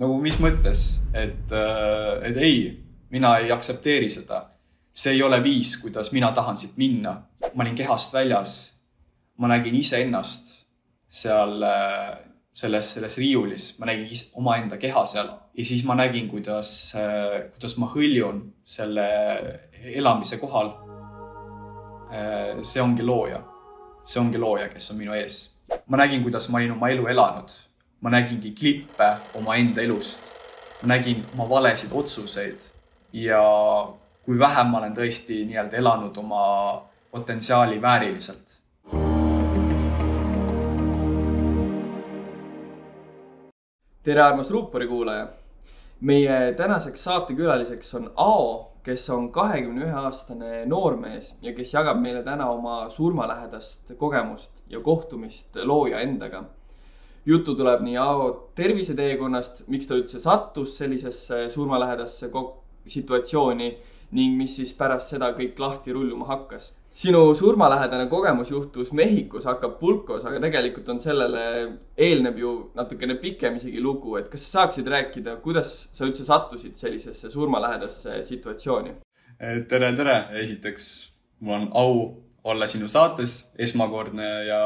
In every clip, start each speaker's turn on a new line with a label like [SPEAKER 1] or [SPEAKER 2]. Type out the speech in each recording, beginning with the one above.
[SPEAKER 1] nagu mis mõttes, et ei, mina ei aktsepteeri seda. See ei ole viis, kuidas mina tahan siit minna. Ma olin kehast väljas. Ma nägin ise ennast seal selles riiulis. Ma nägin oma enda keha seal. Ja siis ma nägin, kuidas ma hõljun selle elamise kohal. See ongi looja. See ongi looja, kes on minu ees. Ma nägin, kuidas ma olin oma elu elanud. Ma nägingi klippe oma enda elust. Ma nägin oma valesid otsuseid ja kui vähem ma olen tõesti nii-öelda elanud oma potentsiaali vääriliselt.
[SPEAKER 2] Tere armas Ruupori kuulaja! Meie tänaseks saatekülaliseks on Ao, kes on 21-aastane noormees ja kes jagab meile täna oma surmalähedast kogemust ja kohtumist looja endaga. Juttu tuleb nii Ao terviseteekonnast, miks ta üldse sattus sellisesse surmalähedasse situatsiooni ning mis siis pärast seda kõik lahti rulluma hakkas. Sinu surmalähedane kogemus juhtus Mehhikos Acapulcos, aga tegelikult on sellele eelneb ju natukene pikem isegi lugu. Et kas sa saaksid rääkida, kuidas sa üldse sattusid sellisesse surmalähedasse situatsiooni?
[SPEAKER 1] Tere! Esiteks, mul on au olla sinu saates. Esmakordne ja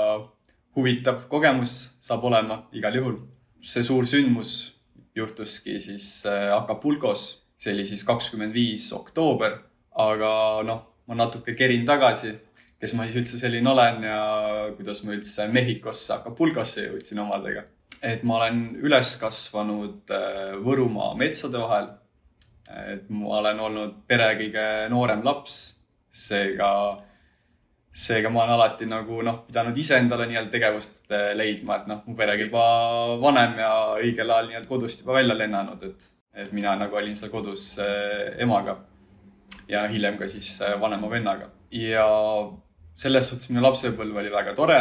[SPEAKER 1] huvitav kogemus saab olema igal juhul. See suur sündmus juhtuski siis Acapulcos. See oli siis 25. oktoober, aga ma natuke kerin tagasi, kes ma siis üldse selline olen ja kuidas ma üldse Mehhikosse Acapulcosse jõudsin omadega. Et ma olen üles kasvanud Võrumaa metsade vahel. Et ma olen olnud pere kõige noorem laps. Seega ma olen alati pidanud ise endale tegevust leidma, et mu pere juba vanem ja õigel ajal kodust juba välja lennanud, et mina olin seal kodus emaga ja hiljem ka siis vanema vennaga. Ja selles suhtes minu lapsepõlv oli väga tore,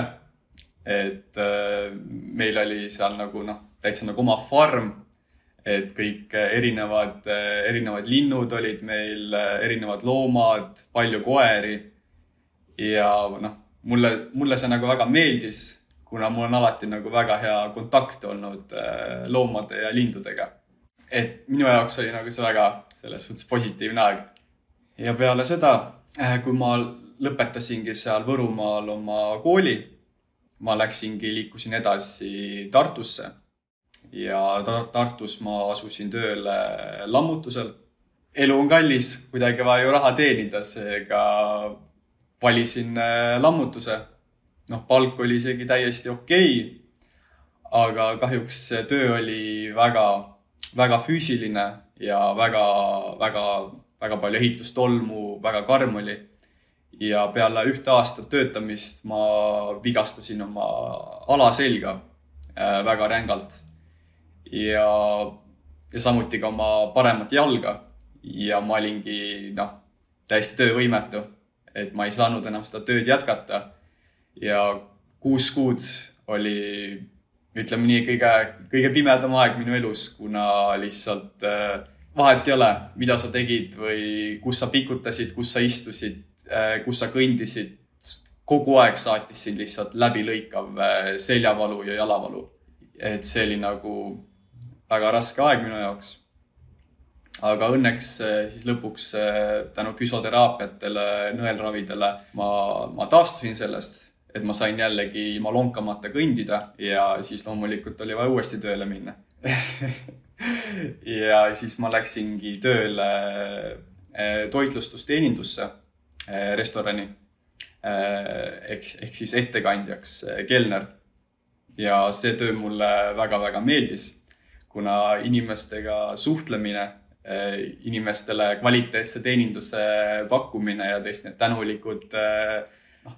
[SPEAKER 1] et meil oli seal täitsa oma farm, et kõik erinevad linnud olid meil, erinevad loomad, palju koeri ja mulle see väga meeldis, kuna mul on alati väga hea kontakt olnud loomade ja lindudega. Et minu jaoks oli see väga selles suhtes positiivne aeg. Ja peale seda, kui ma lõpetasingi seal Võrumaal oma kooli, ma liikusin edasi Tartusse ja Tartus ma asusin tööle lammutusel. Elu on kallis, kuidagi vaja ju raha teenida, seega valisin lammutuse. Palk oli isegi täiesti okei, aga kahjuks see töö oli väga füüsiline ja väga palju ehitustolmu, väga karm oli. Ja peale 1 aastat töötamist ma vigastasin oma alaselga väga rängalt ja samuti ka oma paremat jalga. Ja ma olingi täiesti töövõimetu, et ma ei saanud enam seda tööd jätkata. Ja 6 kuud oli, ütleme nii, kõige pimedam aeg minu elus, kuna lihtsalt vahet ei ole, mida sa tegid või kus sa pikutasid, kus sa istusid, kus sa kõndisid. Kogu aeg saatis sind lihtsalt läbilõikav seljavalu ja jalavalu. Et see oli väga raske aeg minu jaoks. Aga õnneks siis lõpuks tänu füsioteraapiatele, nõelravidele ma taastusin sellest, et ma sain jällegi ilma lonkamata kõndida ja siis loomulikult oli vaja uuesti tööle minna. Ja siis ma läksingi tööle toitlustusteenindusse restorani ehk siis ettekandjaks kelner. Ja see töö mulle väga meeldis, kuna inimestega suhtlemine, inimestele kvaliteetse teeninduse pakkumine ja tõesti need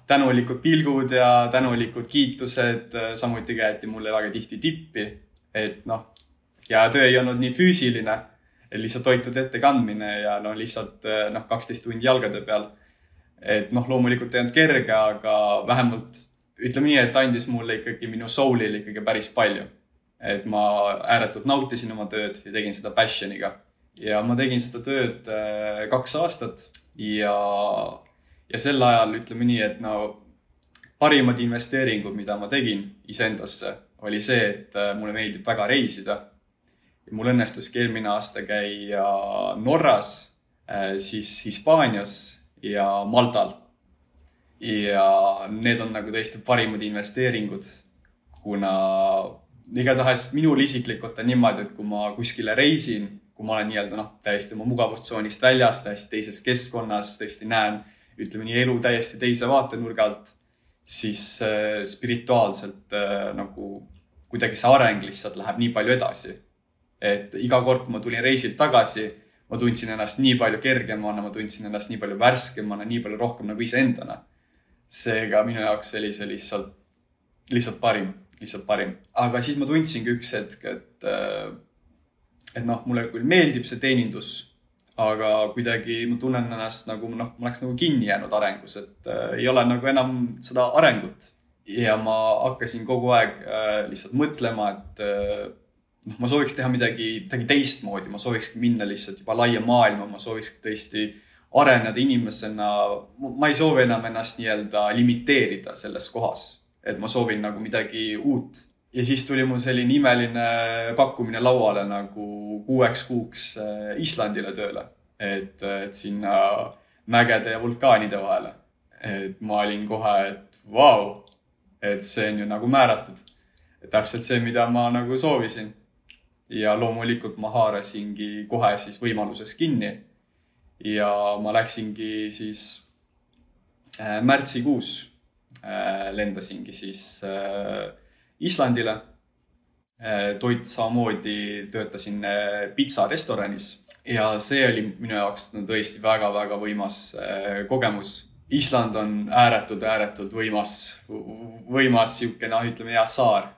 [SPEAKER 1] tänulikud pilgud ja tänulikud kiitused samuti käeti mulle väga tihti tippi, et ja töö ei olnud nii füüsiline, lihtsalt toitude ette kandmine ja lihtsalt 12 tundi jalgade peal. Et loomulikult ei olnud kerge, aga vähemalt ütleme nii, et andis mulle ikkagi minu soulile ikkagi päris palju. Et ma ääretult nautisin oma tööd ja tegin seda passioniga. Ja ma tegin seda tööd 2 aastat ja sel ajal ütleme nii, et parimad investeeringud, mida ma tegin iseendasse, oli see, et mulle meeldib väga reisida. Mul õnnestuski eelmine aasta käia Norras, siis Hispaanias ja Maltal. Ja need on nagu tõesti parimad investeeringud, kuna igatahes minul isiklikult on niimoodi, et kui ma kuskile reisin, kui ma olen nii-öelda täiesti oma mugavustsoonist väljas, täiesti teises keskkonnas, tõesti näen, ütleme nii, elu täiesti teise vaatenurga alt, siis spirituaalselt nagu kuidagi see areng lihtsalt läheb nii palju edasi. Et iga kord, kui ma tulin reisilt tagasi, ma tundsin ennast nii palju kergemana, ma tundsin ennast nii palju värskemana, nii palju rohkem nagu iseendana. Seega minu jaoks oli see lihtsalt parim. Aga siis ma tundsingi üks hetk, et mulle küll meeldib see teenindus, aga kuidagi ma tunnen ennast nagu, ma oleks nagu kinni jäänud arengus, et ei ole nagu enam seda arengut. Ja ma hakkasin kogu aeg lihtsalt mõtlema, et ma sooviks teha midagi teistmoodi, ma soovikski minna lihtsalt juba laia maailma, ma soovikski tõesti areneda inimesena. Ma ei soovi enam ennast nii-öelda limiteerida selles kohas, et ma soovin nagu midagi uut. Ja siis tuli mul selline imeline pakkumine lauale nagu 6 kuuks Islandile tööle, et sinna mägede ja vulkaanide vahele. Et ma olin kohe, et vau, et see on ju nagu määratud. Et täpselt see, mida ma nagu soovisin. Ja loomulikult ma haarasingi kohe siis võimaluses kinni. Ja ma läksingi siis märtsikuus lendasingi siis Islandile. Toit samamoodi töötasin pizza restoranis ja see oli minu jaoks tõesti väga-väga võimas kogemus. Island on ääretult võimas siukene, ütleme hea saar.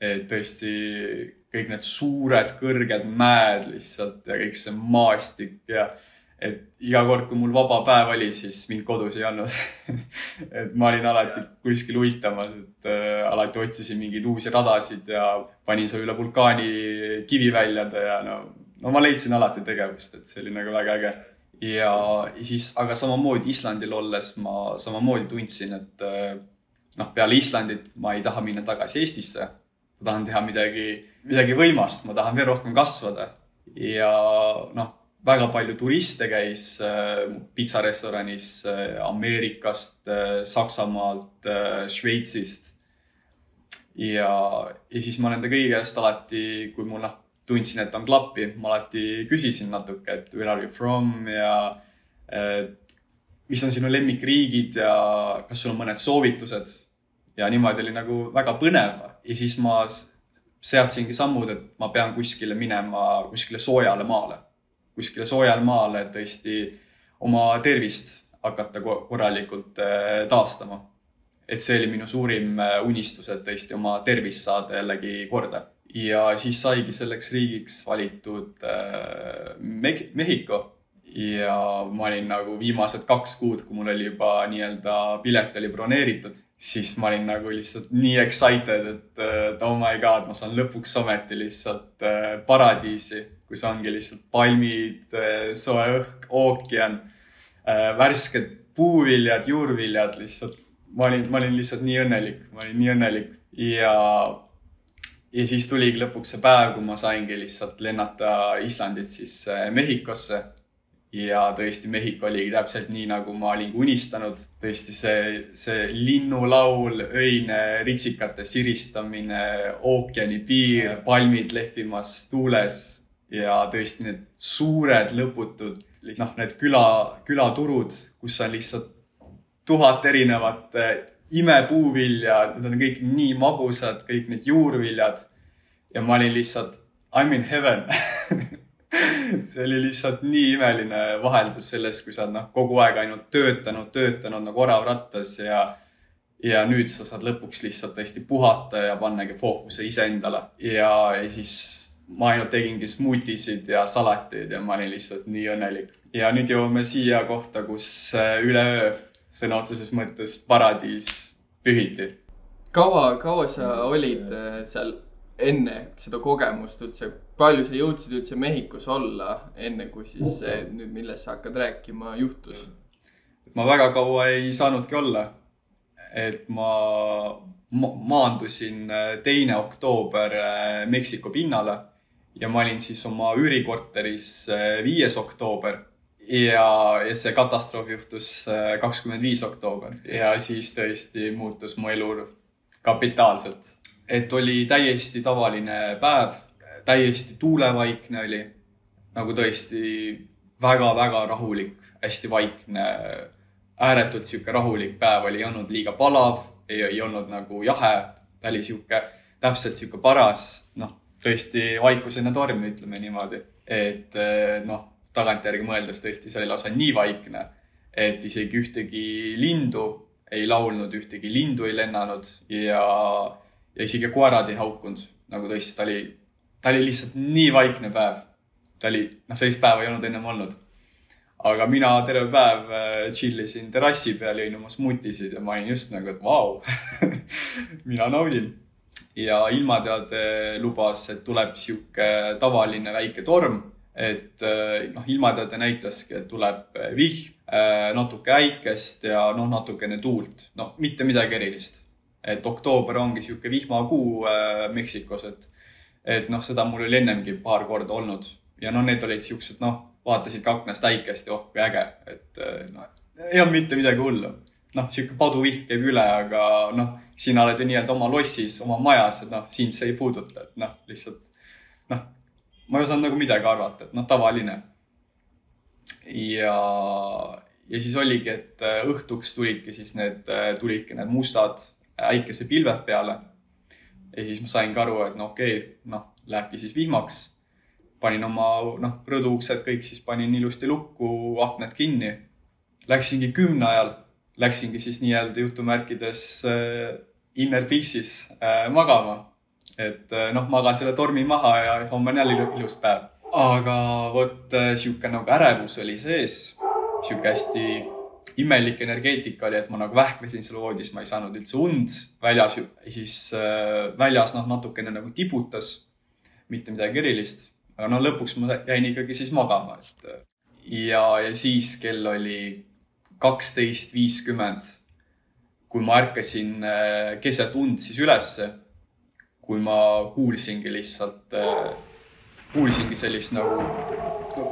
[SPEAKER 1] Et tõesti kõik need suured, kõrged mäed lihtsalt ja kõik see maastik ja et iga kord, kui mul vaba päev oli, siis mind kodus ei olnud. Et ma olin alati kuskil uitamas, et alati otsisin mingeid uusi radasid ja panin seal üle vulkaani kiviväljade ja ma leidsin alati tegevust, et see oli nagu väga äge. Ja siis, aga samamoodi Islandil olles ma samamoodi tundsin, et peale Islandit ma ei taha minna tagasi Eestisse. Ma tahan teha midagi võimast, ma tahan veel rohkem kasvada. Ja väga palju turiste käis pizzarestoranis Ameerikast, Saksamaalt, Šveitsist. Ja siis ma nende kõigi käest alati, kui mul tundsin, et on klappi, ma alati küsisin natuke, et where are you from ja mis on sinu lemmikriigid ja kas sul on mõned soovitused. Ja niimoodi oli nagu väga põnev. Ja siis ma seadsingi sammud, et ma pean kuskile minema, kuskile soojale maale. Kuskile soojale maale, et tõesti oma tervist hakata korralikult taastama. Et see oli minu suurim unistus, et tõesti oma tervist saada jällegi korda. Ja siis saigi selleks riigiks valitud Mehhiko. Ja ma olin nagu viimased 2 kuud, kui mul oli juba nii-öelda pilet oli broneeritud, siis ma olin nagu lihtsalt nii excited, et oh my god, ma saan lõpuks ometi lihtsalt paradiisi, kus ongi lihtsalt palmid, soe õhk, ookean, värsked puuviljad, juurviljad lihtsalt. Ma olin lihtsalt nii õnnelik. Ja siis tuligi lõpuks see päev, kui ma saingi lihtsalt lennata Islandit siis Mehhikosse. Ja tõesti Mehhiko oligi täpselt nii, nagu ma olin unistanud. Tõesti see linnulaul, öine ritsikate siristamine, ookeani piir, palmid lehvimas tuules ja tõesti need suured lõputud, need külaturud, kus on lihtsalt 1000 erinevat imepuuvilja, need on kõik nii magusad, kõik need juurviljad ja ma olin lihtsalt, I'm in heaven. See oli lihtsalt nii imeline vaheldus sellest, kui sa kogu aeg ainult töötanud nagu oravrattas ja nüüd sa saad lõpuks lihtsalt tõesti puhata ja pannagi fookuse iseendale. Ja siis ma ainult tegingi smoothisid ja salatid ja ma olin lihtsalt nii õnnelik. Ja nüüd jõuame siia kohta, kus üleöö sõna otseses mõttes paradiis pühiti.
[SPEAKER 2] Kaua sa olid seal enne seda kogemust üldse? Palju sa jõudsid üldse Mehhikos olla enne, kui siis nüüd millest sa hakkad rääkima juhtus?
[SPEAKER 1] Ma väga kaua ei saanudki olla. Et ma maandusin 2. oktoober Meksiko pinnale ja ma olin siis oma üürikorteris 5. oktoober ja see katastroof juhtus 25. oktoober ja siis tõesti muutus mu elu kapitaalselt. Et oli täiesti tavaline päev, täiesti tuulevaikne oli, nagu tõesti väga-väga rahulik, hästi vaikne, ääretult siuke rahulik päev oli, ei olnud liiga palav, ei olnud nagu jahe, ta oli siuke täpselt siuke paras, tõesti vaikusena torm, ütleme niimoodi. Et tagantjärgi mõeldes tõesti see oli lausa nii vaikne, et isegi ühtegi lindu ei laulnud, ühtegi lindu ei lennanud ja isegi koerad ei haukunud. Nagu tõesti, ta oli lihtsalt nii vaikne päev. Sellist päeva ei olnud ennem olnud. Aga mina terve päev chillisin terrassi peal, jõin oma smoothisid ja ma olin just nagu, et vau, mina naudin. Ja ilmateade lubas, et tuleb siuke tavaline väike torm, et ilmateade näitaski, et tuleb vihm, natuke äikest ja natukene tuult. Mitte midagi erilist. Et oktoober ongi siuke vihmakuu Meksikos, et seda mul oli ennemgi paar korda olnud. Ja need olid siuksed, vaatasid aknast äikest ja kui äge, et ei olnud mitte midagi hullu. Siuke paduvihm käib üle, aga sina oled ju nii-öelda oma lossis, oma majas, et sind see ei puuduta, et lihtsalt, ma ei osanud nagu midagi arvata, et tavaline. Ja siis oligi, et õhtuks tulidki need mustad äikesepilved peale. Ja siis ma saingi aru, et okei, lähebki siis vihmaks. Panin oma rõduuksed kõik, siis panin ilusti lukku, aknad kinni. Läksingi 10 ajal, läksingi siis nii-öelda jutumärkides inner peace'is magama. Et magan selle tormi maha ja homme on jälle ilus päev. Aga võt siuke nagu ärevus oli sees. Siuke hästi imelik energeetika oli, et ma nagu vähklesin selle voodis, ma ei saanud üldse und väljas. Siis väljas natukene nagu tibutas, mitte midagi erilist. Aga lõpuks ma jäin ikkagi siis magama. Ja siis kell oli 12:50, kui ma ärkasin keset und siis ülesse, kui ma kuulsingi sellist nagu,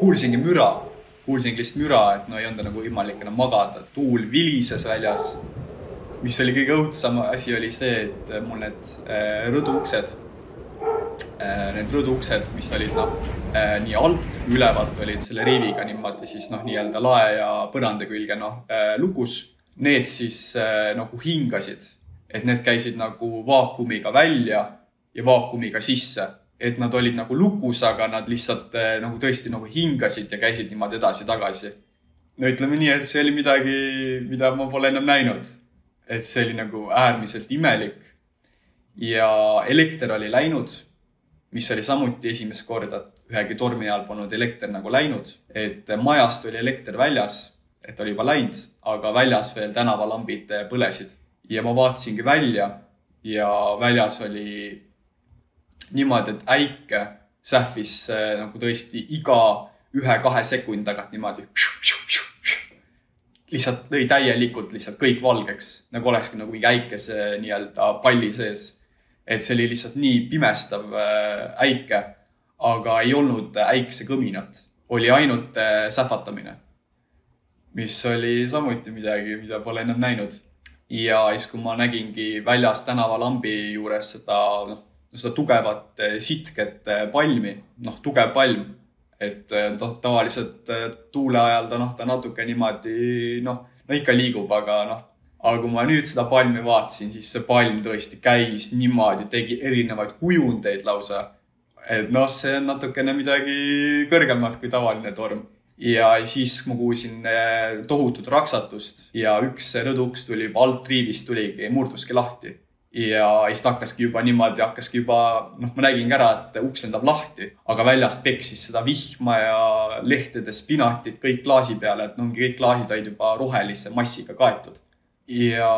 [SPEAKER 1] kuulsingi müra, et ei olnud nagu võimalik enam magada. Tuul vilises väljas. Mis oli kõige õudsam asi oli see, et mul need rõduuksed, mis olid nii alt, ülevalt olid selle riiviga niimoodi siis nii-öelda lae ja põranda külge lukus. Need siis nagu hingasid, et need käisid nagu vaakumiga välja ja vaakumiga sisse. Et nad olid nagu lukus, aga nad lihtsalt nagu tõesti nagu hingasid ja käisid niimoodi edasi-tagasi. Ütleme nii, et see oli midagi, mida ma pole enam näinud. Et see oli nagu äärmiselt imelik. Ja elekter oli läinud, mis oli samuti esimest korda, ühegi tormi ajal polnud elekter nagu läinud. Et majast oli elekter väljas, et oli juba läinud, aga väljas veel tänavalambid põlesid. Ja ma vaatasingi välja ja väljas oli niimoodi, et äike sähvis nagu tõesti iga 1-2 sekundi tagant niimoodi. Lihtsalt lõi täielikult lihtsalt kõik valgeks, nagu olekski nagu äikese nii-öelda palli sees. Et see oli lihtsalt nii pimestav äike, aga ei olnud äikse kõminat. Oli ainult sähvatamine, mis oli samuti midagi, mida pole ennem näinud. Ja siis, kui ma nägingi väljas tänavalambi juures seda tugevat sitket palmi, tugev palm, et tavaliselt tuule ajal ta natuke niimoodi, ikka liigub, aga kui ma nüüd seda palmi vaatasin, siis see palm tõesti käis niimoodi, tegi erinevaid kujundeid lausa. Et see on natukene midagi kõrgemat kui tavaline torm. Ja siis ma kuulsin tohutut raksatust ja üks rõduks tuli juba alt riivist, murduski lahti. Ja siis ta hakkaski juba, ma nägin ära, et uks lendab lahti, aga väljas peksis seda vihma ja lehtede spinatit kõik klaasi peale, et kõik klaasid olid juba rohelise massiga kaetud. Ja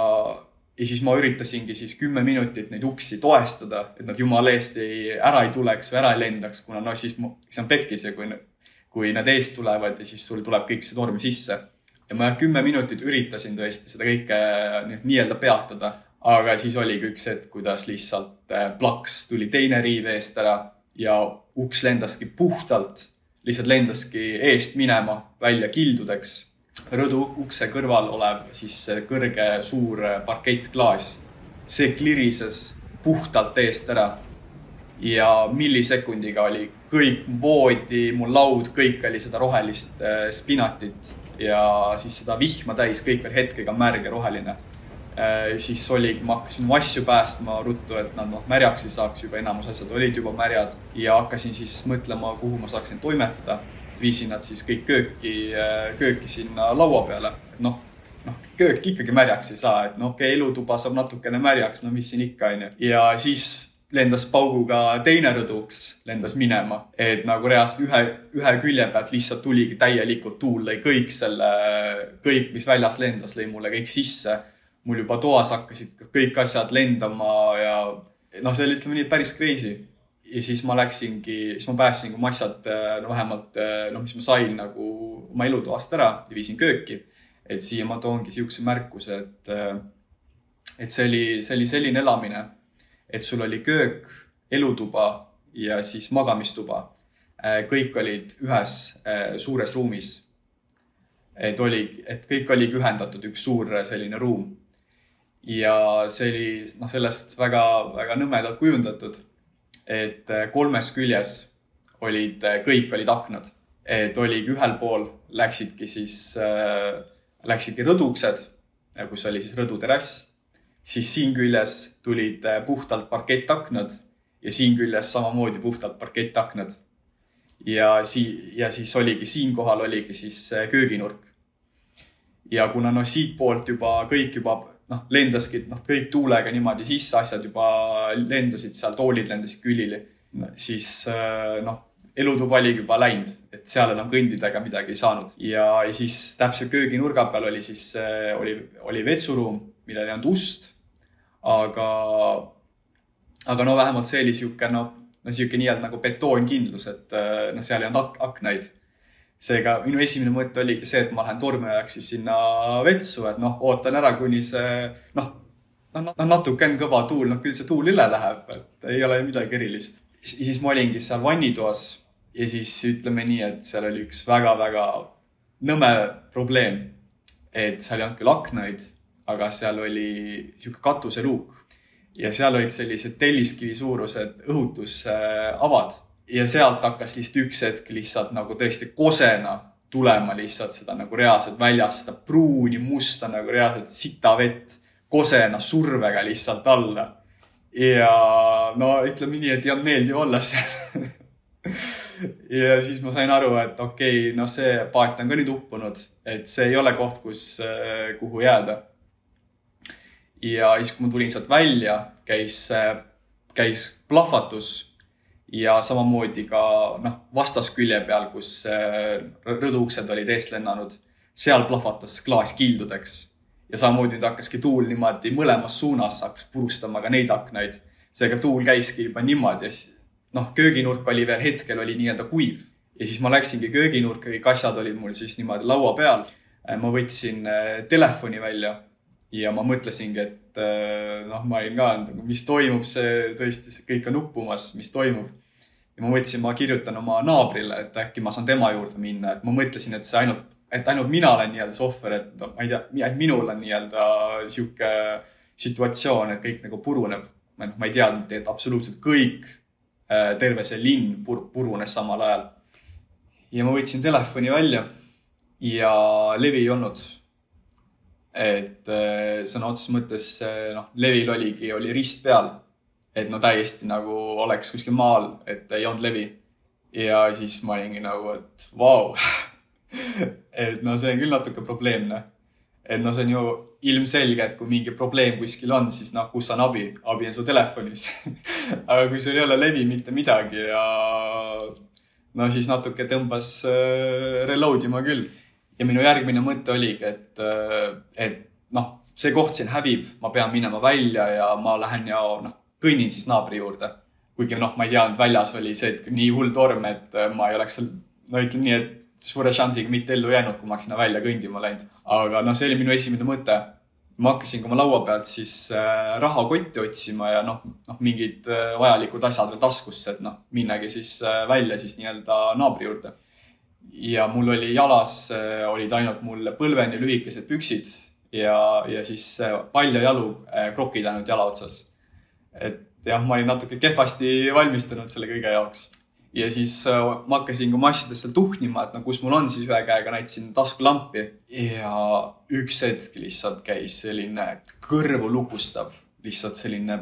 [SPEAKER 1] siis ma üritasingi siis 10 minutit neid uksi toestada, et nad jumala eest ära ei tuleks või ära ei lendaks, kuna siis on pekkis ja kui nad eest tulevad ja siis sul tuleb kõik see torm sisse. Ja ma 10 minutit üritasin tõesti seda kõike nii-öelda peatada, aga siis oligi üks hetk, kuidas lihtsalt plaks tuli teine riiv eest ära ja uks lendaski puhtalt, lihtsalt lendaski eest minema välja kildudeks. Rõdu ukse kõrval olev siis kõrge suur parkettklaas. See klirises puhtalt eest ära ja millisekundiga oli kõik voodi, mu laud, kõik oli seda rohelist spinatit ja siis seda vihma täis, kõik veel hetkega märg ja roheline. Siis oligi, ma hakkasin asju päästma ruttu, et nad märjaks ei saaks, juba enamus asjad olid juba märjad ja hakkasin siis mõtlema, kuhu ma saaksin toimetada. Viisin nad siis kõik kööki sinna laua peale. Köök ikkagi märjaks ei saa, et elutuba saab natukene märjaks, mis siin ikka on. Ja siis lendas pauguga teine rõduks, lendas minema, et nagu reaalselt ühe külje pealt lihtsalt tuligi täielikult tuul, lõi kõik, mis väljas lendas, lõi mulle kõik sisse. Mul juba toas hakkasid kõik asjad lendama ja see oli, ütleme nii, päris crazy. Ja siis ma pääsingi oma asjad, vähemalt, mis ma sain nagu oma elutoast ära ja viisin kööki. Et siia ma toongi siukse märkuse, et see oli selline elamine, et sul oli köök, elutuba ja siis magamistuba. Kõik olid ühes suures ruumis. Et kõik oligi ühendatud üks suur selline ruum. Ja see oli sellest väga, väga nõmedalt kujundatud, et kolmes küljes kõik olid aknad. Et oligi ühel pool läksidki rõduksed, kus oli siis rõduterass. Siis siin küljes tulid puhtalt parkettaknad ja siin küljes samamoodi puhtalt parkettaknad. Ja siis siin kohal oligi siis kööginurk. Ja kuna siit poolt kõik lendaski kõik tuulega niimoodi sisse, asjad juba lendasid seal, toolid lendasid külili, siis elutuba oli juba läinud, et seal enam kõndida ega midagi ei saanud. Ja siis täpselt kööginurga peal oli vetsuruum, millel ei olnud ust, aga vähemalt see oli siuke nii-öelda nagu betoonkindlus, et seal ei olnud aknaid. Seega minu esimene mõte oligi see, et ma lähen tormiajaks siis sinna vetsu, et ootan ära, kuni see natuke on kõva tuul, küll see tuul üle läheb, et ei ole midagi erilist. Siis ma olingi seal vannitoas ja siis ütleme nii, et seal oli üks väga-väga nõme probleem, et seal ei olnud küll aknaid, aga seal oli siuke katuseluuk ja seal olid sellised telliskivi suurused õhutusavad. Ja sealt hakkas lihtsalt üks hetk lihtsalt nagu tõesti kosena tulema lihtsalt seda nagu reaalselt väljas, seda pruuni, musta nagu reaalselt sita vett kosena survega lihtsalt alla. Ja ütleme nii, et ei olnud meeldiv olla seal. Ja siis ma sain aru, et see paat on ka nüüd uppunud, et see ei ole koht, kuhu jääda. Ja siis, kui ma tulin sealt välja, käis plahvatus. Ja samamoodi ka vastaskülje peal, kus rõduuksed olid eest lennanud, seal plahvatas klaas kildudeks. Ja samamoodi nüüd hakkaski tuul niimoodi mõlemas suunas, hakkas purustama ka neid aknaid. Seega tuul käiski juba niimoodi. Kööginurk oli veel hetkel nii-öelda kuiv. Ja siis ma läksingi kööginurka, kõik asjad olid mul siis niimoodi laua peal. Ma võtsin telefoni välja ja ma mõtlesingi, et ma olin ka, mis toimub, see tõesti, see kõik on uppumas, mis toimub. Ja ma mõtlesin, ma kirjutan oma naabrile, et äkki ma saan tema juurde minna. Et ma mõtlesin, et ainult mina olen nii-öelda sohver, et ma ei tea, et minul on nii-öelda siuke situatsioon, et kõik nagu puruneb. Ma ei teadnud, et absoluutselt kõik, terve see linn purunes samal ajal. Ja ma võtsin telefoni välja ja levi ei olnud. Et sõna otseses mõttes levil oli rist peal. Et täiesti nagu oleks kuskil maal, et ei olnud levi. Ja siis ma olingi nagu, et vau. Et see on küll natuke probleemne. Et see on ju ilmselge, et kui mingi probleem kuskil on, siis kus on abi? Abi on su telefonis. Aga kui sul ei ole levi mitte midagi ja siis natuke tõmbas reloadima küll. Ja minu järgmine mõte oligi, et see koht siin hävib, ma pean minema välja ja ma lähen ja kõnnin siis naabri juurde. Kuigi ma ei teadnud, väljas oli see, et nii hull torm, et ma ei oleks ütleme nii, et suure šansiga mitte ellu jäänud, kui ma sinna välja kõndima läinud. Aga see oli minu esimene mõte. ma hakkasin oma laua pealt siis rahakotti otsima ja mingid vajalikud asjad veel taskusse, et minnagi siis välja siis nii-öelda naabri juurde. Ja mul oli jalas, olid ainult mul põlveni lühikesed püksid ja siis palju jalu krokid ainult jala otsas. Et jah, ma olin natuke kehvasti valmistunud selle kõige jaoks. Ja siis ma hakkasin oma asjadesse tuhnima, et kus mul on siis ühe käega näitasin taskulampi ja üks hetk lihtsalt käis selline kõrvu lukustav, lihtsalt selline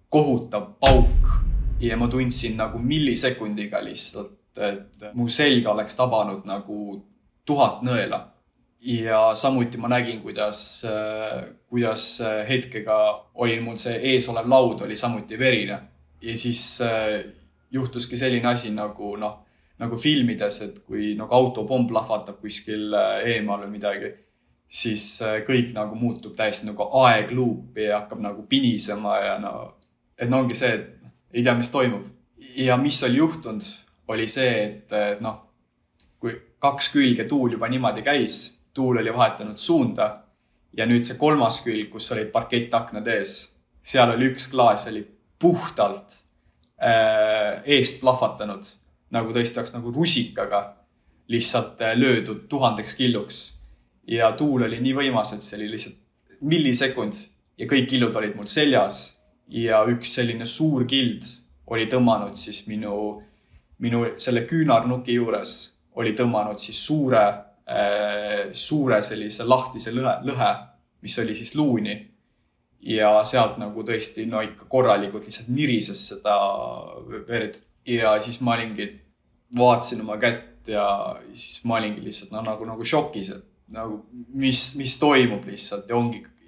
[SPEAKER 1] kohutav pauk ja ma tundsin nagu millisekundiga lihtsalt, et mu selga oleks tabanud nagu 1000 nõela. Ja samuti ma nägin, kuidas hetkega oli mul see ees olev laud oli samuti verine ja siis juhtuski selline asi nagu filmides, et kui nagu autopomm plahvatab kuskil eemal või midagi, siis kõik nagu muutub täiesti nagu aegluup ja hakkab nagu pinisema ja et ongi see, et ei tea, mis toimub. Ja mis oli juhtunud, oli see, et kui 2 külge tuul juba niimoodi käis, tuul oli vahetanud suunda ja nüüd see 3. külg, kus olid parkettaknad ees, seal oli üks klaas, oli puhtalt eest plahvatanud, nagu tõesti oleks nagu rusikaga lihtsalt löödud 1000 killuks. Ja tuul oli nii võimas, et see oli lihtsalt millisekund ja kõik killud olid mul seljas ja üks selline suur kild oli tõmmanud siis minu selle küünarnuki juures oli tõmmanud siis suure sellise lahtise lõhe, mis oli siis luuni. Ja sealt nagu tõesti ikka korralikult lihtsalt nirises seda verd. Ja siis ma olingi, vaatasin oma kätt ja siis ma olingi lihtsalt nagu šokis, et nagu mis toimub lihtsalt. Ja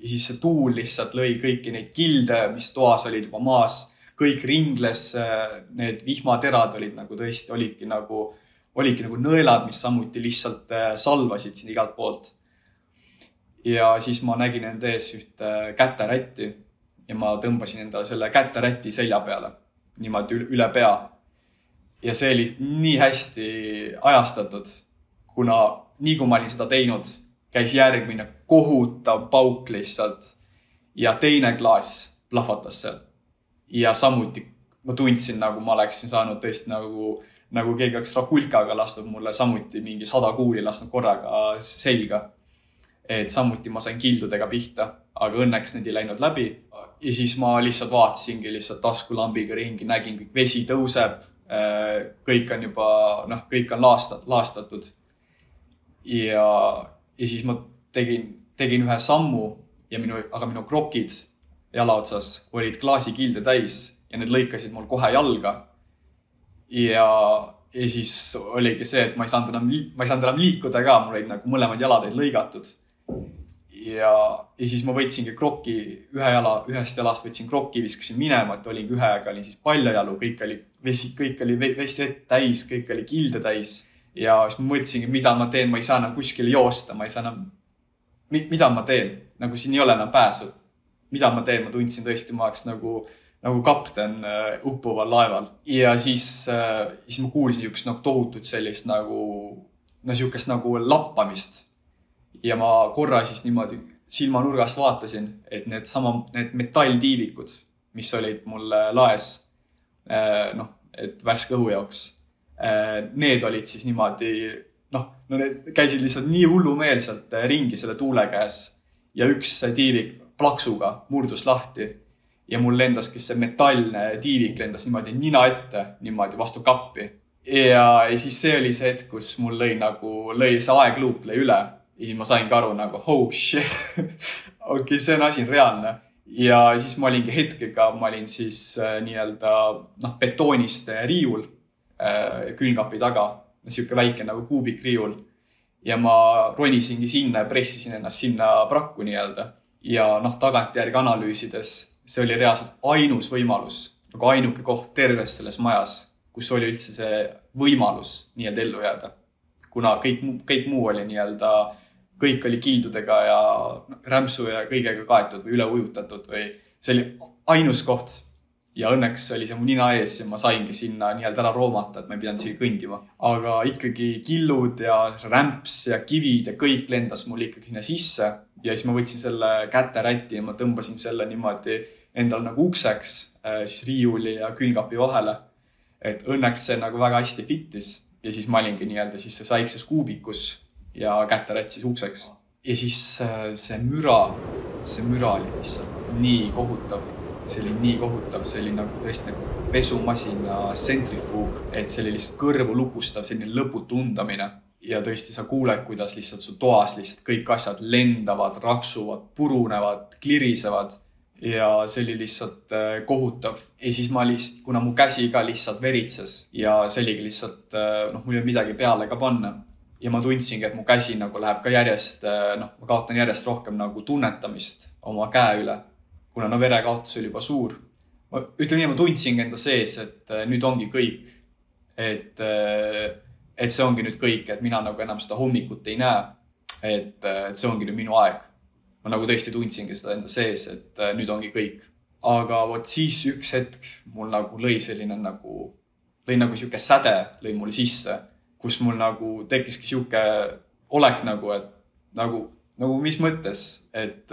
[SPEAKER 1] siis see tuul lihtsalt lõi kõiki neid kilde, mis toas olid juba maas. Kõik ringles, need vihmaterad olid nagu tõesti, olidki nagu nõelad, mis samuti lihtsalt salvasid siin igalt poolt. Ja siis ma nägin enda ees ühte käterätti ja ma tõmbasin endale selle käterätti selja peale, niimoodi üle pea. Ja see oli nii hästi ajastatud, kuna nii kui ma olin seda teinud, käis järgmine kohutav pauk lihtsalt ja teine klaas plahvatas seal. Ja samuti ma tundsin, nagu ma oleksin saanud tõesti nagu keegi oleks rakulkaga lastud mulle samuti mingi 100 kuuli lasnud korraga selga. Et samuti ma sain kildudega pihta, aga õnneks need ei läinud läbi. Ja siis ma lihtsalt vaatasingi lihtsalt taskulambiga ringi, nägin, kõik vesi tõuseb, kõik on juba, kõik on laastatud. Ja siis ma tegin ühe sammu, aga minu krokid jala otsas olid klaasikilde täis ja need lõikasid mul kohe jalga. Ja siis oligi see, et ma ei saanud enam liikuda ka, mul olid nagu mõlemad jalad olid lõigatud. Ja siis ma võtsingi kroki ühest jalast võtsin kroki, viskasin minema, et olingi ühega, olin siis paljajalu, kõik oli vesi täis, kõik oli kilde täis. Ja siis ma mõtlesingi, mida ma teen, ma ei saa enam kuskile joosta, ma ei saa enam, mida ma teen, nagu siin ei ole enam pääsu. Mida ma teen, ma tundsin tõesti, ma oleks nagu kapten uppuval laeval. Ja siis ma kuulsin üks tohutut sellist siukest nagu lappamist. Ja ma korra siis niimoodi silmanurgast vaatasin, et need metalltiivikud, mis olid mul laes, et värske õhu jaoks, need olid siis niimoodi, need käisid lihtsalt nii hullumeelselt ringi selle tuule käes ja üks tiivik plaksuga murdus lahti ja mul lendaski see metallne tiivik lendas niimoodi nina ette, niimoodi vastu kappi. Ja siis see oli see hetk, kus mul lõi see aegluup lõi üle. Ja siis ma saingi aru oh shit, okei, see on asi reaalne. Ja siis ma olingi hetkega, ma olin siis nii-öelda betoonist riiul küünkapi taga, siuke väike nagu kuubik riiul. Ja ma ronisingi sinna ja pressisin ennast sinna prakku nii-öelda. Ja tagantjärgi analüüsides, see oli reaalselt ainus võimalus, nagu ainuke koht terves selles majas, kus oli üldse see võimalus nii-öelda ellu jääda. Kuna kõik muu oli nii-öelda kõik oli kildudega ja rämpsu ja kõigega kaetud või üle ujutatud või see oli ainus koht, ja õnneks oli see mu nina ees ja ma saingi sinna nii-öelda ära roomata, et ma ei pidanud siia kõndima. Aga ikkagi killud ja rämps ja kivid ja kõik lendas mul ikkagi sinna sisse ja siis ma võtsin selle käteräti ja ma tõmbasin selle niimoodi endal nagu ukseks, siis riiuli ja külmkapi vahele. Et õnneks see nagu väga hästi fittis ja siis ma olingi nii-öelda siis see väikses kuubikus ja käterätt siis ukseks. Ja siis see müra oli lihtsalt nii kohutav. See oli nii kohutav, see oli nagu tõesti nagu pesumasina centrifuug, et see oli lihtsalt kõrvu lukustav, selline lõputu undamine. Ja tõesti sa kuuled, kuidas lihtsalt su toas lihtsalt kõik asjad lendavad, raksuvad, purunevad, klirisevad ja see oli lihtsalt kohutav. Ja siis kuna mu käsi ka lihtsalt veritses ja see oligi lihtsalt, mul ei olnud midagi peale ka panna. Ja ma tundsingi, et mu käsi nagu läheb ka järjest, ma kaotan järjest rohkem nagu tunnetamist oma käe üle. Kuna verekaotus oli juba suur. Ütleme nii, ma tundsingi enda sees, et nüüd ongi kõik. Et see ongi nüüd kõik, et mina nagu enam seda hommikut ei näe. Et see ongi nüüd minu aeg. Ma nagu tõesti tundsingi seda enda sees, et nüüd ongi kõik. Aga võt siis üks hetk mul nagu lõi siuke säde lõi mulle sisse, kus mul nagu tekkiski siuke olek nagu, et nagu mis mõttes, et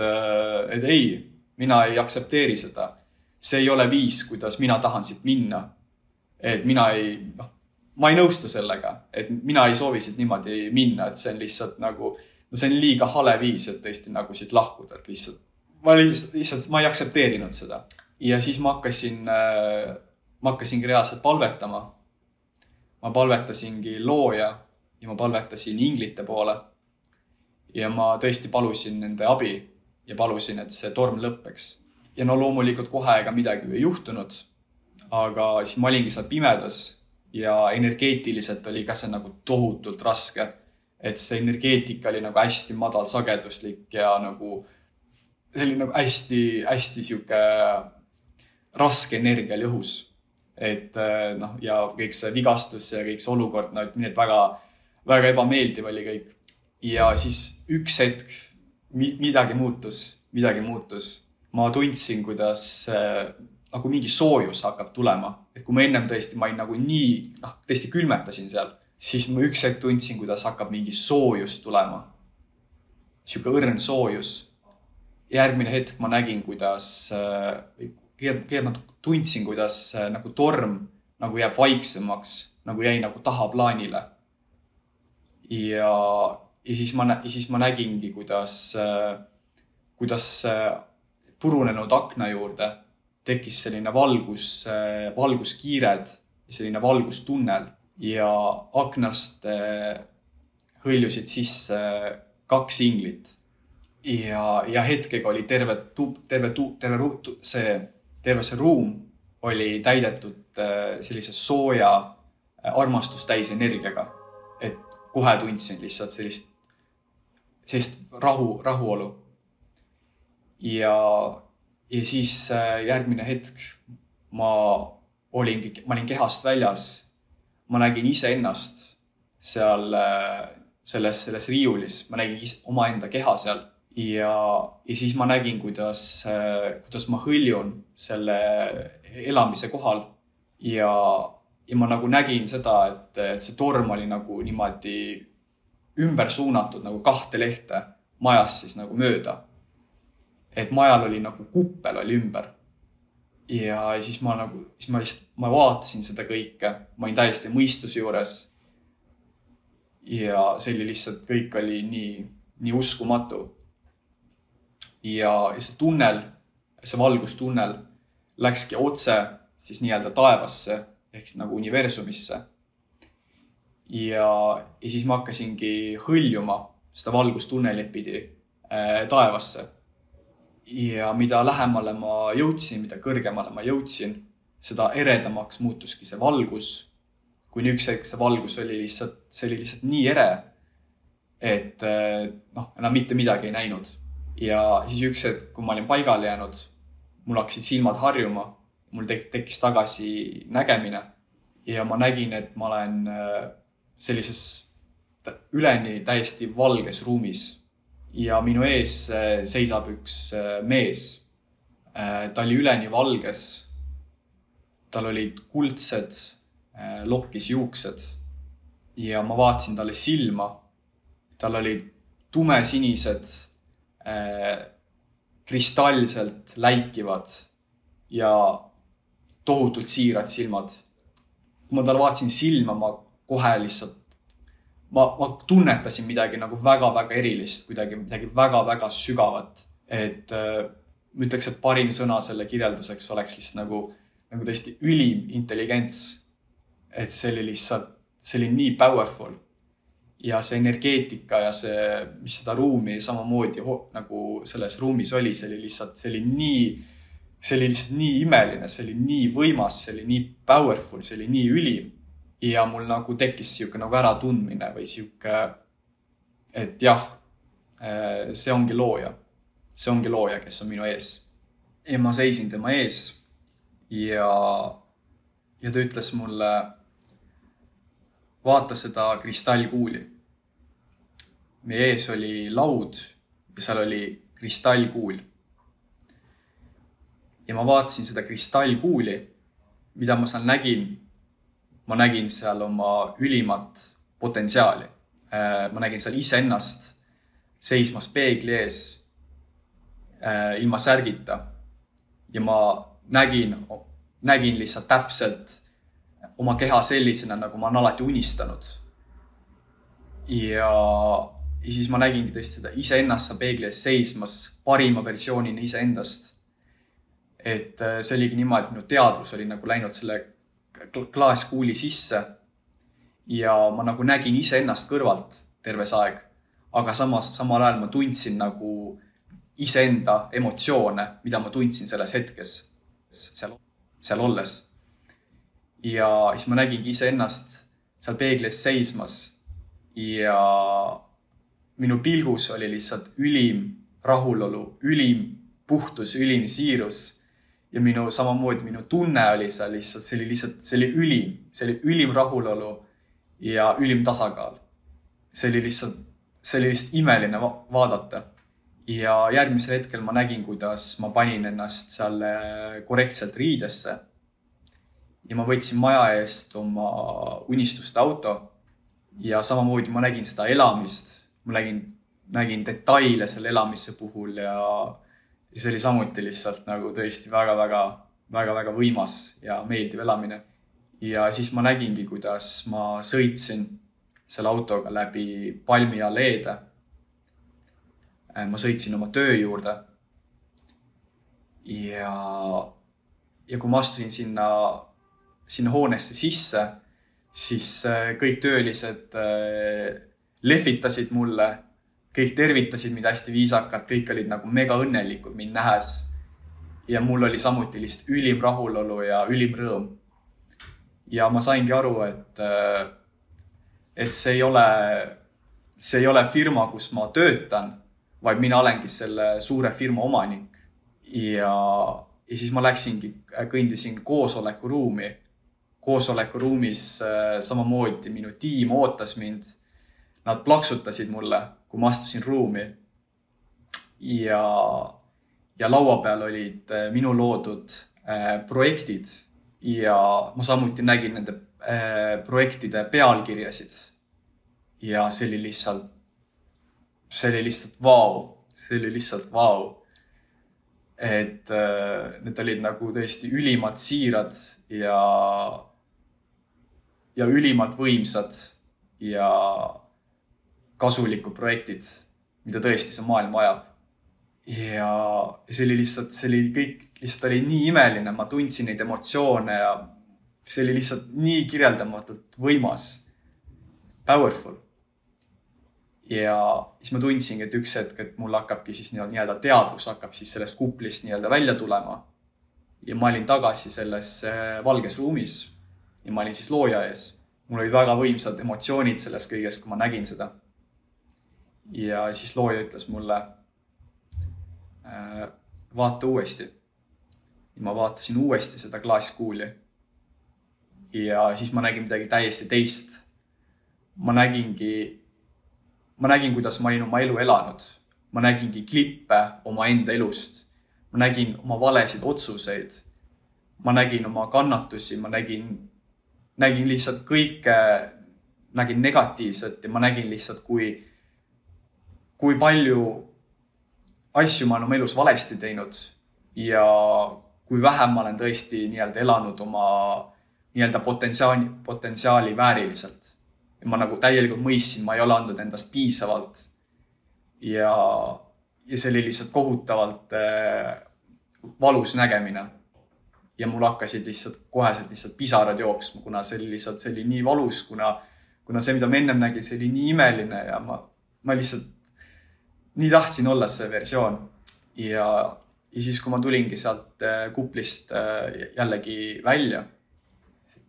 [SPEAKER 1] ei, mina ei aksepteeri seda. See ei ole viis, kuidas mina tahan siit minna. Et ma ei nõustu sellega, et mina ei soovi siit niimoodi minna, et see on lihtsalt nagu, see on liiga hale viis, et tõesti nagu siit lahkuda, et lihtsalt ma ei aksepteerinud seda. Ja siis ma hakkasingi reaalselt palvetama. Ma palvetasingi looja ja ma palvetasin inglite poole ja ma tõesti palusin nende abi. Ja palusin, et see torm lõppeks. Ja loomulikult kohe ega midagi ei juhtunud, aga siis ma olingi seal pimedas ja energeetiliselt oli ka see nagu tohutult raske, et see energeetika oli nagu hästi madal sageduslik ja nagu see oli nagu hästi siuke raske energia õhus. Et ja kõik see vigastus ja kõik see olukord, väga, väga ebameeldiv oli kõik. Ja siis üks hetk midagi muutus. Ma tundsin, kuidas nagu mingi soojus hakkab tulema. Et kui ma ennem tõesti, ma nagu nii, tõesti külmetasin seal, siis ma üks hetk tundsin, kuidas hakkab mingi soojus tulema. Siuke õrn soojus. Järgmine hetk ma nägin, kuidas, tundsin, kuidas nagu torm nagu jääb vaiksemaks, nagu jäi nagu tahaplaanile. Ja siis ma nägingi, kuidas purunenud akna juurde tekkis selline valguskiired ja selline valgustunnel ja aknast hõljusid sisse 2 inglit. Ja hetkega oli terve see ruum oli täidetud sellise sooja armastustäis energiaga, et kohe tundsin lihtsalt sellist rahuolu. Ja siis järgmine hetk ma olin kehast väljas. Ma nägin iseennast seal selles riiulis. Ma nägin omaenda keha seal. Ja siis ma nägin, kuidas ma hõljun selle elamise kohal. Ja ma nagu nägin seda, et see torm oli nagu niimoodi ümber suunatud nagu 2 lehte majast siis nagu mööda. Et majal oli nagu kuppel oli ümber. Ja siis ma vaatasin seda kõike. Ma olin täiesti mõistuse juures. Ja see oli lihtsalt, kõik oli nii uskumatu. Ja see tunnel, see valgustunnel läkski otse siis nii-öelda taevasse ehk nagu universumisse. Ja siis ma hakkasingi hõljuma seda valgustunnelit pidi taevasse. Ja mida lähemale ma jõudsin, mida kõrgemale ma jõudsin, seda eredamaks muutuski see valgus. Kuni üks hetk see valgus oli lihtsalt nii ere, et enam mitte midagi ei näinud. Ja siis üks hetk, kui ma olin paigale jäänud, mul hakkasid silmad harjuma, mul tekkis tagasi nägemine ja ma nägin, et ma olen sellises üleni täiesti valges ruumis ja minu ees seisab üks mees. Ta oli üleni valges tal olid kuldsed lokkis juuksed ja ma vaatasin talle silma. Tal olid tumesinised, kristallselt läikivad ja tohutult siirad silmad. Kui ma talle vaatasin silma, ma kohe lihtsalt, ma tunnetasin midagi nagu väga-väga erilist, midagi väga-väga sügavat. Et ma ütleks, et parim sõna selle kirjelduseks oleks lihtsalt nagu tõesti ülim intelligents. Et see oli lihtsalt, see oli nii powerful. Ja see energeetika ja see, mis seda ruumi samamoodi nagu selles ruumis oli, see oli lihtsalt nii imeline, see oli nii võimas, see oli nii powerful, see oli nii ülim. Ja mul nagu tekkis siuke nagu äratundmine või siuke, et jah, see ongi looja. See ongi looja, kes on minu ees. Ja ma seisin tema ees ja ta ütles mulle, vaata seda kristallkuuli. Meie ees oli laud ja seal oli kristallkuul. Ja ma vaatasin seda kristallkuuli, mida ma seal nägin. Ma nägin seal oma ülimat potentsiaali. Ma nägin seal iseennast seismas peegli ees ilma särgita. Ja ma nägin lihtsalt täpselt oma keha sellisena, nagu ma olen alati unistanud. Ja siis ma nägingi tõesti seda iseennast peegli ees seismas parima versioonina iseendast. Et see oligi niimoodi, et minu teadvus oli nagu läinud selle klaaskuuli sisse ja ma nagu nägin iseennast kõrvalt terves aeg. Aga samal ajal ma tundsin nagu iseenda emotsioone, mida ma tundsin selles hetkes seal olles. Ja siis ma nägingi iseennast seal peeglis seismas ja minu pilgus oli lihtsalt ülim rahulolu, ülim puhtus, ülim siirus ja samamoodi minu tunne oli seal lihtsalt, see oli ülim rahulolu ja ülim tasakaal. See oli lihtsalt imeline vaadata. Ja järgmisel hetkel ma nägin, kuidas ma panin ennast seal korrektselt riidesse ja ma võtsin maja eest oma unistuste auto ja samamoodi ma nägin seda elamist. Ma nägin detaile selle elamise puhul ja see oli samuti lihtsalt nagu tõesti väga võimas ja meeldiv elamine. Ja siis ma nägingi, kuidas ma sõitsin selle autoga läbi Palmi alleede. Ma sõitsin oma töö juurde ja kui ma astusin sinna hoonesse sisse, siis kõik töölised lehvitasid mulle, kõik tervitasid mind hästi viisakalt, kõik olid nagu mega õnnelikud mind nähes ja mul oli samuti lihtsalt ülim rahulolu ja ülim rõõm. Ja ma saingi aru, et see ei ole firma, kus ma töötan, vaid mina olengi selle suure firma omanik. Ja siis ma kõndisin koosolekuruumi. Koosolekuruumis samamoodi minu tiim ootas mind. Nad plaksutasid mulle, kui ma astusin ruumi. Ja laua peal olid minu loodud projektid ja ma samuti nägin nende projektide pealkirjasid. Ja see oli lihtsalt vau. See oli lihtsalt vau. Et need olid nagu tõesti ülimalt siirad ja ülimalt võimsad ja kasulikud projektid, mida tõesti see maailm vajab. Ja see oli nii imeline, ma tundsin neid emotsioone ja see oli lihtsalt nii kirjeldamatult võimas, powerful. Ja siis ma tundsingi, et üks hetk, et mul hakkabki siis nii-öelda teadvus hakkab siis sellest kuplist nii-öelda välja tulema. Ja ma olin tagasi selles valges ruumis ja ma olin siis looja ees. Mul olid väga võimsad emotsioonid sellest kõigest, kui ma nägin seda. Ja siis looja ütles mulle, vaata uuesti. Ja ma vaatasin uuesti seda klaaskuuli. Ja siis ma nägin midagi täiesti teist. Ma nägin, kuidas ma olin oma elu elanud. Ma nägingi klippe oma enda elust. Ma nägin oma valesid otsuseid. ma nägin oma kannatusi, ma nägin lihtsalt kõike, nägin negatiivset ja ma nägin lihtsalt, kui palju asju ma olen oma elus valesti teinud ja kui vähem ma olen tõesti nii-öelda elanud oma nii-öelda potentsiaali vääriliselt. Ja ma nagu täielikult mõistsin, ma ei ole andnud endast piisavalt ja see oli lihtsalt kohutavalt valus nägemine. Ja mul hakkasid lihtsalt koheselt pisarad jooksma, kuna see oli nii valus, kuna see, mida ma ennem nägin, see oli nii imeline ja ma lihtsalt nii tahtsin olla see versioon. Ja siis, kui ma tulingi sealt kuplist jällegi välja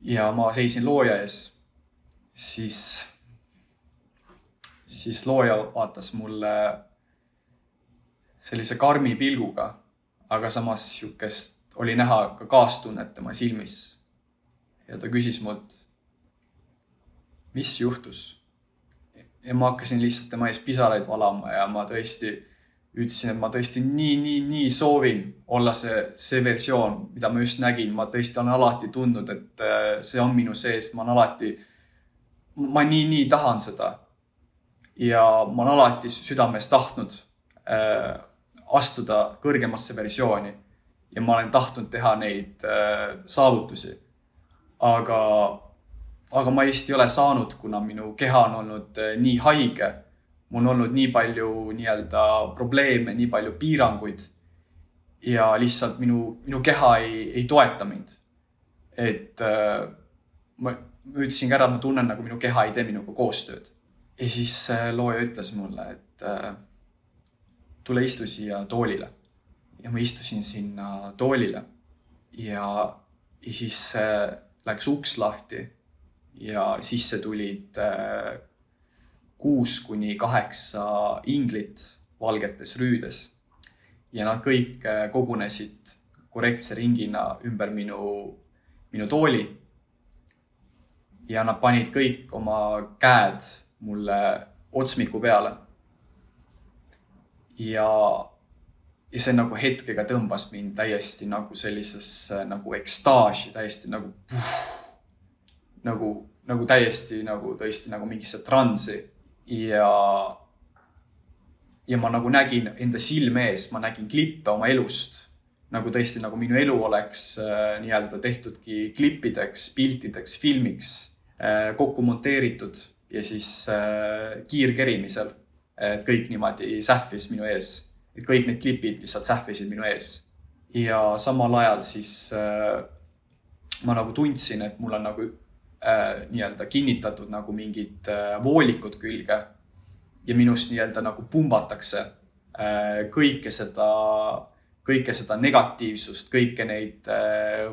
[SPEAKER 1] ja ma seisin looja ees, siis looja vaatas mulle sellise karmi pilguga, aga samas siukest oli näha ka kaastunnet tema silmis. Ja ta küsis mult, mis juhtus? Ja ma hakkasin lihtsalt tema ees pisaraid valama ja ma tõesti ütlesin, et ma tõesti nii soovin olla see versioon, mida ma just nägin. Ma tõesti olen alati tundnud, et see on minu sees. Ma nii tahan seda. Ja ma olen alati südames tahtnud astuda kõrgemasse versiooni. Ja ma olen tahtnud teha neid saavutusi. Aga ma Eesti ei ole saanud, kuna minu keha on olnud nii haige. Mul on olnud nii palju nii-öelda probleeme, nii palju piiranguid. Ja lihtsalt minu keha ei toeta mind. Et ma ütlesin ära, et ma tunnen, nagu minu keha ei tee minuga koostööd. Ja siis looja ütles mulle, et tule istu siia toolile. Ja ma istusin sinna toolile ja siis läks uks lahti ja sisse tulid 6-8 inglit valgetes rüüdes. Ja nad kõik kogunesid korrektse ringina ümber minu tooli. Ja nad panid kõik oma käed mulle otsmiku peale. Ja see nagu hetkega tõmbas mind täiesti nagu sellisesse nagu ekstaasi, täiesti nagu täiesti nagu tõesti nagu mingisse transi. Ja ma nagu nägin enda silme ees, ma nägin klippe oma elust. Nagu tõesti nagu minu elu oleks nii-öelda tehtudki klippideks, piltideks, filmiks, kokku monteeritud ja siis kiirkerimisel. Et kõik niimoodi sähvis minu ees. Et kõik need klipid lihtsalt sähvisid minu ees. Ja samal ajal siis ma nagu tundsin, et mul on nagu nii-öelda kinnitatud nagu mingid voolikud külge ja minust nii-öelda nagu pumbatakse kõike seda negatiivsust, kõike neid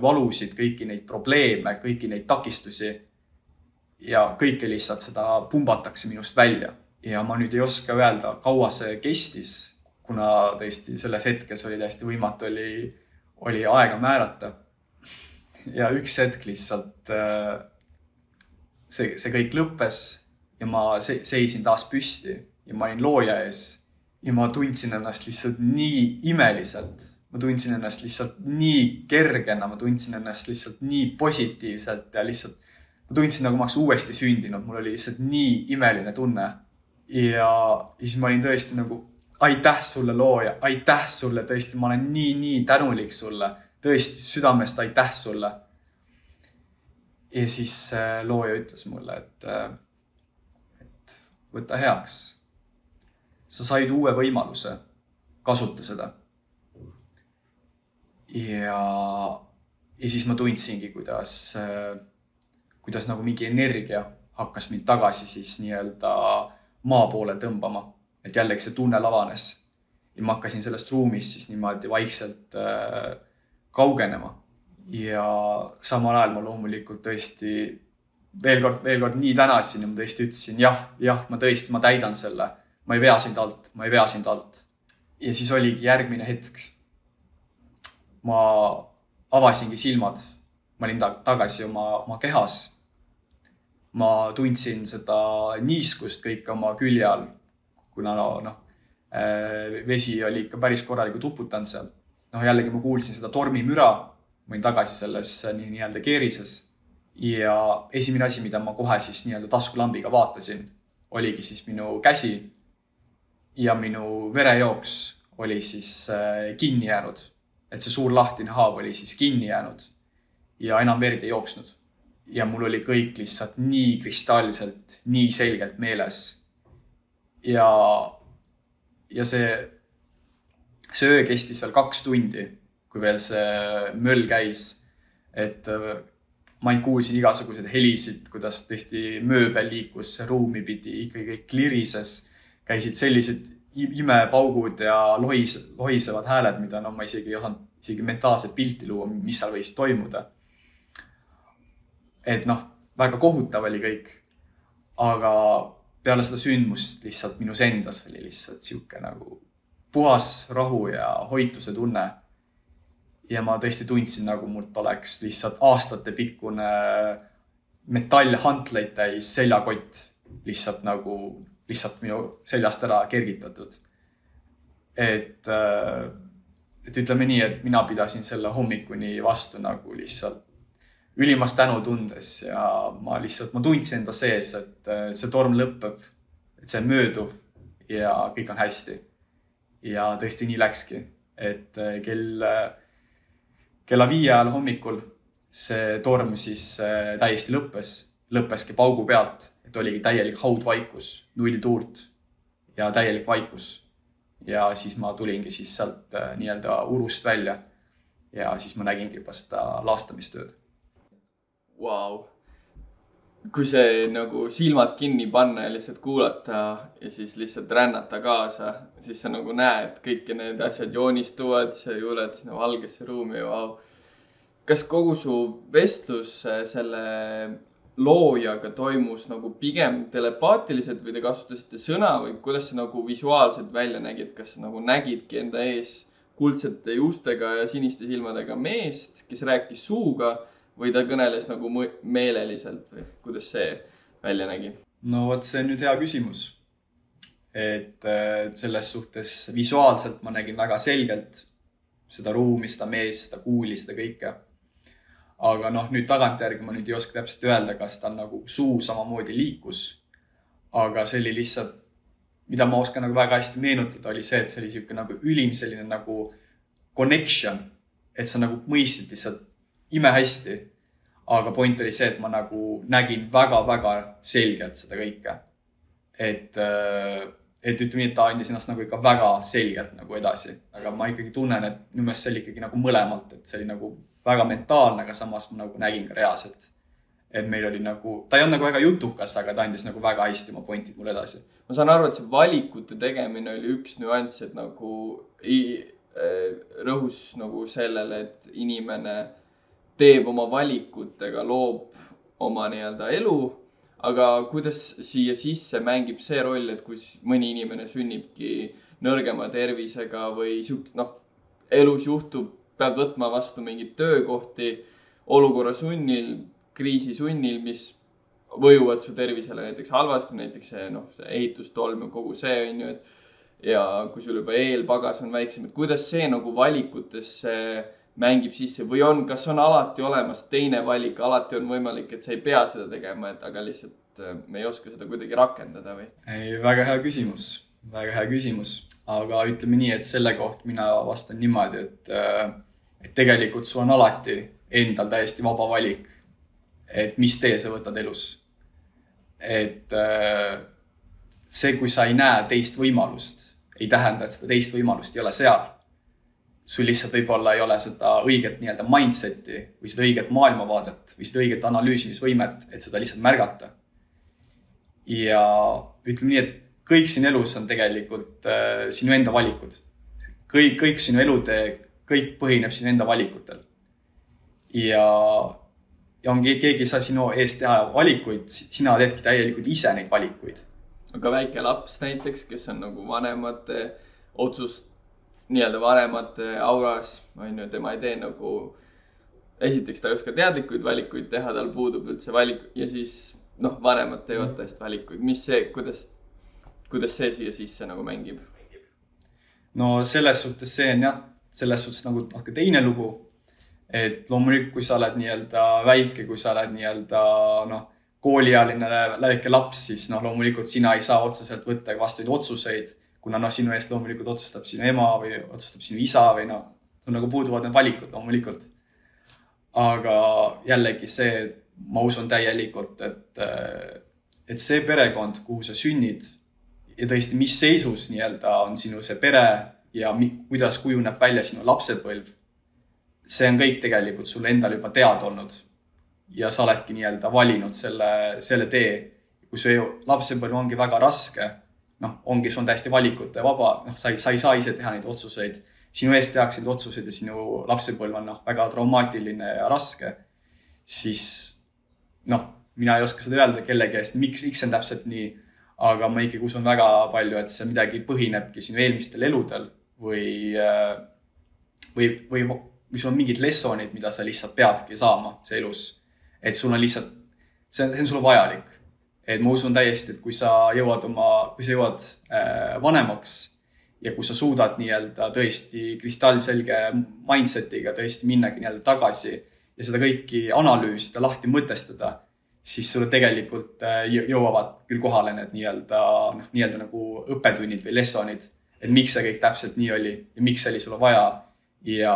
[SPEAKER 1] valusid, kõiki neid probleeme, kõiki neid takistusi ja kõike lihtsalt seda pumbatakse minust välja. Ja ma nüüd ei oska öelda, kaua see kestis, kuna tõesti selles hetkes oli täiesti võimatu oli aega määrata. Ja üks hetk lihtsalt see kõik lõppes ja ma seisin taas püsti ja ma olin looja ees ja ma tundsin ennast lihtsalt nii imeliselt. Ma tundsin ennast lihtsalt nii kergena, ma tundsin ennast lihtsalt nii positiivselt ja lihtsalt ma tundsin nagu ma oleks uuesti sündinud. Mul oli lihtsalt nii imeline tunne ja siis ma olin tõesti nagu aitäh sulle looja, aitäh sulle tõesti, ma olen nii tänulik sulle, tõesti südamest aitäh sulle. Ja siis looja ütles mulle, et võta heaks. Sa said uue võimaluse, kasuta seda. Ja siis ma tundsingi, kuidas nagu mingi energia hakkas mind tagasi siis nii-öelda maa poole tõmbama. Et jällegi see tunne lavanes. Ja ma hakkasin sellest ruumist siis niimoodi vaikselt kaugenema. Ja samal ajal ma loomulikult tõesti veel kord nii tänasin ja ma tõesti ütlesin, ma täidan selle. Ma ei vea sind alt. Ja siis oligi järgmine hetk. Ma avasingi silmad. Ma olin tagasi oma kehas. Ma tundsin seda niiskust kõik oma külje all, kuna vesi oli ikka päris korralikult uputanud seal. Jällegi ma kuulsin seda tormimüra ma olin tagasi selles nii-öelda keerises ja esimene asi, mida ma kohe siis nii-öelda taskulambiga vaatasin, oligi siis minu käsi ja minu verejooks oli siis kinni jäänud. Et see suur lahtine haav oli siis kinni jäänud ja enam verd ei jooksnud. Ja mul oli kõik lihtsalt nii kristalselt, nii selgelt meeles. Ja see öö kestis veel 2 tundi, kui veel see möll käis. Et ma ei kuulsin igasugused helisid, kuidas tõesti mööbel liikus ruumi pidi, ikkagi kõik klirises. Käisid sellised imepaugud ja lohisevad hääled, mida ma isegi ei osanud mentaalselt pilti luua, mis seal võis toimuda. Et väga kohutav oli kõik. Aga peale seda sündmust lihtsalt minus endas oli lihtsalt siuke nagu puhas rahu ja hoituse tunne. Ja ma tõesti tundsin, nagu mult oleks lihtsalt aastate pikkune metallhantleid täis seljakott lihtsalt minu seljast ära kergitatud. Et ütleme nii, et mina pidasin selle hommikuni vastu nagu lihtsalt ülimas tänu tundes ja ma tundsin enda sees, et see torm lõpeb, et see mööduv ja kõik on hästi. Ja tõesti nii läkski, et kella 5 ajal hommikul see torm siis täiesti lõppeski paugu pealt, et oligi täielik haudvaikus, 0 tuult ja täielik vaikus. Ja siis ma tulingi siis sealt nii-öelda urust välja ja siis ma nägingi juba seda laastamistööd.
[SPEAKER 2] Wow. Kui see nagu silmad kinni panna ja lihtsalt kuulata ja siis lihtsalt rännata kaasa, siis sa nagu näed, kõik need asjad joonistuvad, sa juled sinna valgesse ruumi. Wow. Kas kogu su vestlus selle loojaga toimus nagu pigem telepaatiliselt või te kasutasite sõna või kuidas see nagu visuaalselt välja nägid? Kas sa nagu nägidki enda ees kuldsete juustega ja siniste silmadega meest, kes rääkis suuga või ta kõneles nagu meeleliselt või kuidas see välja nägi?
[SPEAKER 1] No vot, see on nüüd hea küsimus. Et selles suhtes visuaalselt ma nägin väga selgelt seda ruumi, seda meest, seda kuuli, seda kõike. Aga nüüd tagantjärgi ma nüüd ei oska täpselt öelda, kas ta nagu suu samamoodi liikus. Aga see oli lihtsalt, mida ma oskan nagu väga hästi meenutada, oli see, et see oli siuke nagu ülim selline nagu connection. Et sa nagu mõistsid lihtsalt imehästi. Aga point oli see, et ma nagu nägin väga-väga selgelt seda kõike. Et ütleme nii, et ta andis ennast nagu ikka väga selgelt nagu edasi. Aga ma ikkagi tunnen, et minu meelest see oli ikkagi nagu mõlemalt, et see oli nagu väga mentaalne, aga samas ma nagu nägin ka reaalselt. Et meil oli nagu, ta ei olnud nagu väga jutukas, aga ta andis nagu väga hästi oma pointid mulle edasi.
[SPEAKER 2] Ma saan aru, et see valikute tegemine oli üks nüanss, et nagu rõhus nagu sellele, et inimene teeb oma valikutega, loob oma nii-öelda elu. Aga kuidas siia sisse mängib see roll, et kui mõni inimene sünnibki nõrgema tervisega või elus juhtub, pead võtma vastu mingid töökohti olukorra sunnil, kriisi sunnil, mis võjuvad su tervisele näiteks halvasti, näiteks see ehitustolm ja kogu see on ju, ja kui sul juba eelpagas on väiksem, et kuidas see nagu valikutesse mängib sisse või kas on alati olemas teine valik, alati on võimalik, et sa ei pea seda tegema, aga lihtsalt me ei oska seda kuidagi rakendada või?
[SPEAKER 1] Ei, väga hea küsimus, aga ütleme nii, et selle koht mina vastan niimoodi, et tegelikult sul on alati endal täiesti vaba valik, et mis tee sa võtad elus. Et see, kui sa ei näe teist võimalust, ei tähenda, et seda teist võimalust ei ole seal. Sul lihtsalt võib-olla ei ole seda õiget nii-öelda mindseti või seda õiget maailmavaadet või seda õiget analüüsimisvõimet, et seda lihtsalt märgata. Ja ütleme nii, et kõik siin elus on tegelikult sinu enda valikud. Kõik sinu elutee, kõik põhineb sinu enda valikutel. Ja keegi ei saa sinu eest teha valikuid, sina teedki täielikult ise neid valikuid.
[SPEAKER 2] Aga väike laps näiteks, kes on nagu vanemate otsust, nii-öelda vanemate auras, tema ei tee nagu, esiteks ta ei oska teadlikuid valikuid teha, tal puudub üldse valik ja siis vanemad teevad täiesti valikuid. Mis see, kuidas see siia sisse nagu mängib? No
[SPEAKER 1] selles suhtes see on jah, selles suhtes nagu teine lugu, Et loomulikult, kui sa oled nii-öelda väike, kui sa oled nii-öelda kooliealine väike laps, siis loomulikult sina ei saa otseselt võtta vastu otsuseid, kuna sinu eest loomulikult otsustab sinu ema või otsustab sinu isa või sul nagu puuduvad need valikud loomulikult. Aga jällegi see, ma usun täielikult, et see perekond, kuhu sa sünnid ja tõesti, mis seisus nii-öelda on sinu see pere ja kuidas kujuneb välja sinu lapsepõlv, see on kõik tegelikult sulle endal juba teada olnud ja sa oledki nii-öelda valinud selle tee. Kui see lapsepõlv ongi väga raske, ongi sul täiesti valikute vaba, sa ei saa ise teha neid otsuseid. Sinu eest tehakse neid otsuseid ja sinu lapsepõlv on väga traumaatiline ja raske, siis mina ei oska seda öelda kellegi eest, miks see on täpselt nii, aga ma ikkagi usun väga palju, et see midagi põhinebki sinu eelmistel eludel või sul on mingid lessonid, mida sa lihtsalt peadki saama see elus. Et sul on lihtsalt, see on sulle vajalik. Et ma usun täiesti, et kui sa jõuad vanemaks ja kui sa suudad nii-öelda tõesti kristallselge mindsetiga tõesti minnagi nii-öelda tagasi ja seda kõiki analüüsida, lahti mõtestada, siis sulle tegelikult jõuavad küll kohale need nii-öelda nagu õppetunnid või lessonid, et miks see kõik täpselt nii oli ja miks see oli sulle vaja. Ja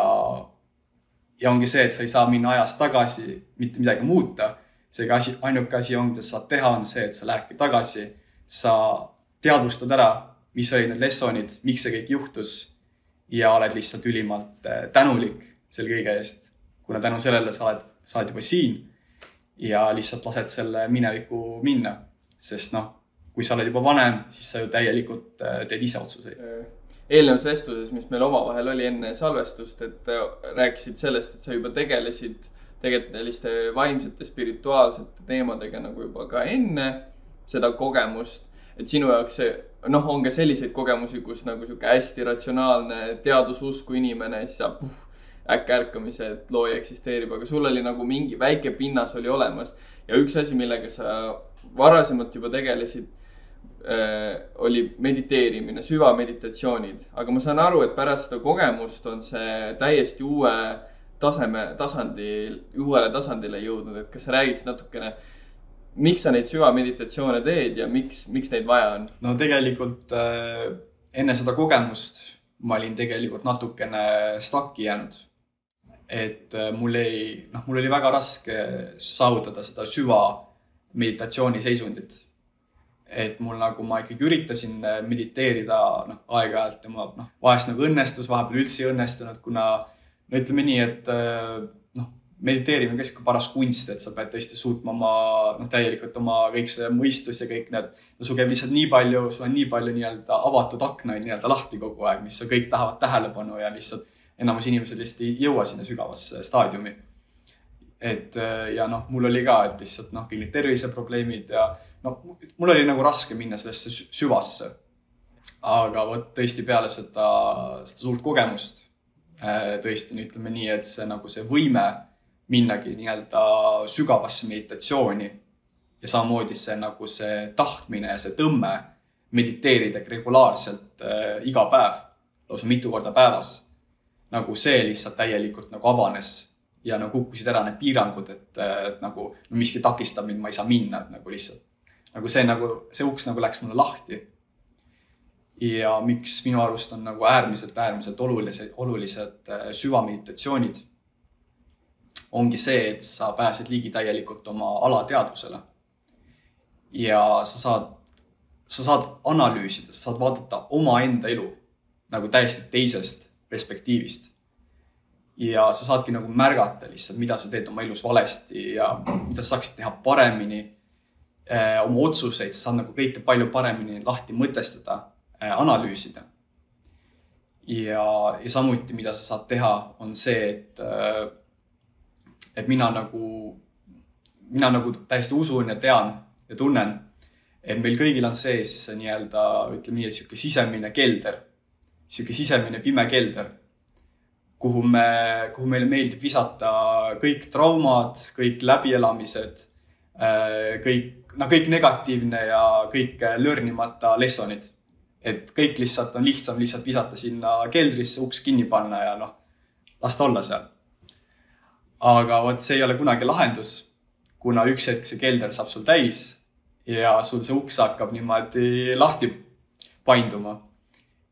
[SPEAKER 1] ongi see, et sa ei saa minna ajas tagasi, mitte midagi muuta. Seega ainuke asi on, mida saad teha, on see, et sa lähedki tagasi, sa teadvustad ära, mis olid need lessonid, miks see kõik juhtus ja oled lihtsalt ülimalt tänulik selle kõige eest, kuna tänu sellele sa oled juba siin ja lihtsalt lased selle mineviku minna, sest kui sa oled juba vanem, siis sa ju täielikult teed ise otsuseid.
[SPEAKER 2] Eelnevas vestluses, mis meil omavahel oli enne salvestust, et rääkisid sellest, et sa juba tegelesid tegelikult selliste vaimsete, spirituaalsete teemadega nagu juba ka enne seda kogemust, et sinu jaoks on ka selliseid kogemusi, kus nagu hästi ratsionaalne teadususku inimene, siis saab äkki ärkamise, et looja eksisteerib, aga sul oli nagu mingi väike pinnas oli olemas ja üks asi, millega sa varasemalt juba tegelesid, oli mediteerimine, süvameditatsioonid, aga ma saan aru, et pärast seda kogemust on see täiesti uuele tasandile jõudnud, et kas sa räägiksid natukene, miks sa neid süvameditatsioone teed ja miks neid vaja on?
[SPEAKER 1] No tegelikult enne seda kogemust ma olin tegelikult natukene staki jäänud, et mul oli väga raske saavutada seda süvameditatsiooni seisundit. Et mul ma ikkagi üritasin mediteerida aeg-ajalt ja vahest õnnestus, vahepeal üldse ei õnnestunud, kuna ütleme nii, et mediteerimine on ka paras kunst, et sa pead tõesti suutma täielikult oma kõik see mõistus ja kõik need, sul käib lihtsalt nii palju, sul on nii palju nii-öelda avatud aknaid nii-öelda lahti kogu aeg, mis kõik tahavad tähelepanu ja lihtsalt enamus inimesed lihtsalt ei jõua sinna sügavasse staadiumi. Ja mul oli ka, et lihtsalt kõik need terviseprobleemid ja mul oli raske minna sellesse süvasse, aga tõesti peale seda suurt kogemust tõesti ütleme nii, et see võime minnagi nii-öelda sügavasse meditatsiooni ja samamoodi see tahtmine ja see tõmme mediteerida regulaarselt iga päev, lausa mitu korda päevas, see lihtsalt täielikult avanes ja kukkusid ära need piirangud, et miski takistab mind, ma ei saa minna, et lihtsalt see uks läks mulle lahti. Ja miks minu arust on äärmiselt olulised süvameditatsioonid ongi see, et sa pääsed ligi täielikult oma alateadvusele. Ja sa saad analüüsida, sa saad vaadata oma enda elu täiesti teisest perspektiivist. Ja sa saadki märgata lihtsalt, mida sa teed oma elus valesti ja mida sa saaksid teha paremini. Oma otsuseid, sa saad kõike palju paremini lahti mõtestada, analüüsida. Ja samuti, mida sa saad teha, on see, et mina täiesti usun ja tean ja tunnen, et meil kõigil on sees nii-öelda, ütleme nii, et sisemine kelder, sisemine pime kelder, kuhu meile meeldib visata kõik traumad, kõik läbielamised, kõik negatiivne ja kõik learnimata lessonid. Et kõik lihtsalt on lihtsalt visata sinna keldrisse, uks kinni panna ja lasta olla seal. aga vot see ei ole kunagi lahendus, kuna üks hetk see kelder saab sul täis ja sul see uks hakkab niimoodi lahti painduma.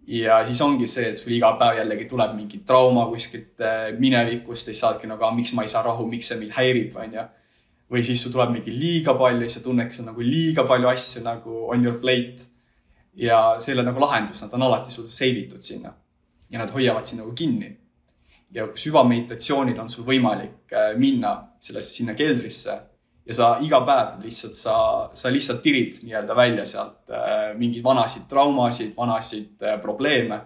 [SPEAKER 1] Ja siis ongi see, et sul iga päev jällegi tuleb mingi trauma kuskilt minevikust, ei saadki nagu, miks ma ei saa rahu, miks see mind häirib, on ja. Või siis sul tuleb mingi liiga palju ja see tunneks on nagu liiga palju asju nagu on your plate. Ja see ei ole nagu lahendus, nad on alati sul seivitud sinna ja nad hoiavad sind nagu kinni. Ja süvameditatsioonil on sul võimalik minna sinna keldrisse ja sa iga päev lihtsalt, sa lihtsalt tirid nii-öelda välja sealt mingid vanasid traumasid, vanasid probleeme.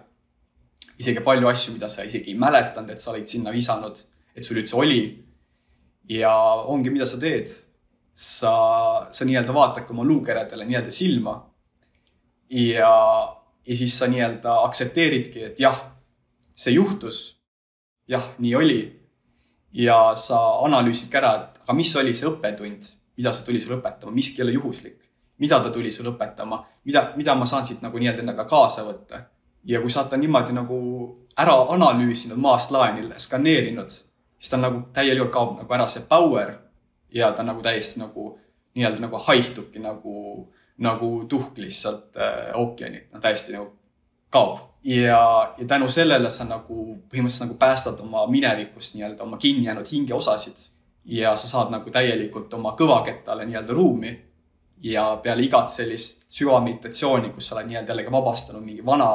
[SPEAKER 1] Isegi palju asju, mida sa isegi ei mäletanud, et sa olid sinna visanud, et sul üldse oli. Ja ongi, mida sa teed. Sa nii-öelda vaatad oma luukeredele nii-öelda silma ja siis sa nii-öelda aksepteeridki, et jah, see juhtus. Jah, nii oli. Ja sa analüüsid ära, et aga mis oli see õppetund, mida sa tuli sul õpetama, miski ei ole juhuslik, mida ta tuli sul õpetama, mida ma saan siit nagu nii-öelda endaga kaasa võtta. Ja kui sa oled niimoodi nagu ära analüüsinud maast laenile, skaneerinud, siis ta nagu täielikult kaob nagu ära see power ja ta nagu täiesti nagu nii-öelda nagu haihtubki nagu tuhk lihtsalt ookeani, täiesti nagu kaob. Ja tänu sellele sa nagu põhimõtteliselt nagu päästad oma minevikust nii-öelda oma kinni jäänud hingeosasid ja sa saad nagu täielikult oma kõvakettale nii-öelda ruumi ja peale igat sellist süvameditatsiooni, kus sa oled nii-öelda jällegi vabastanud mingi vana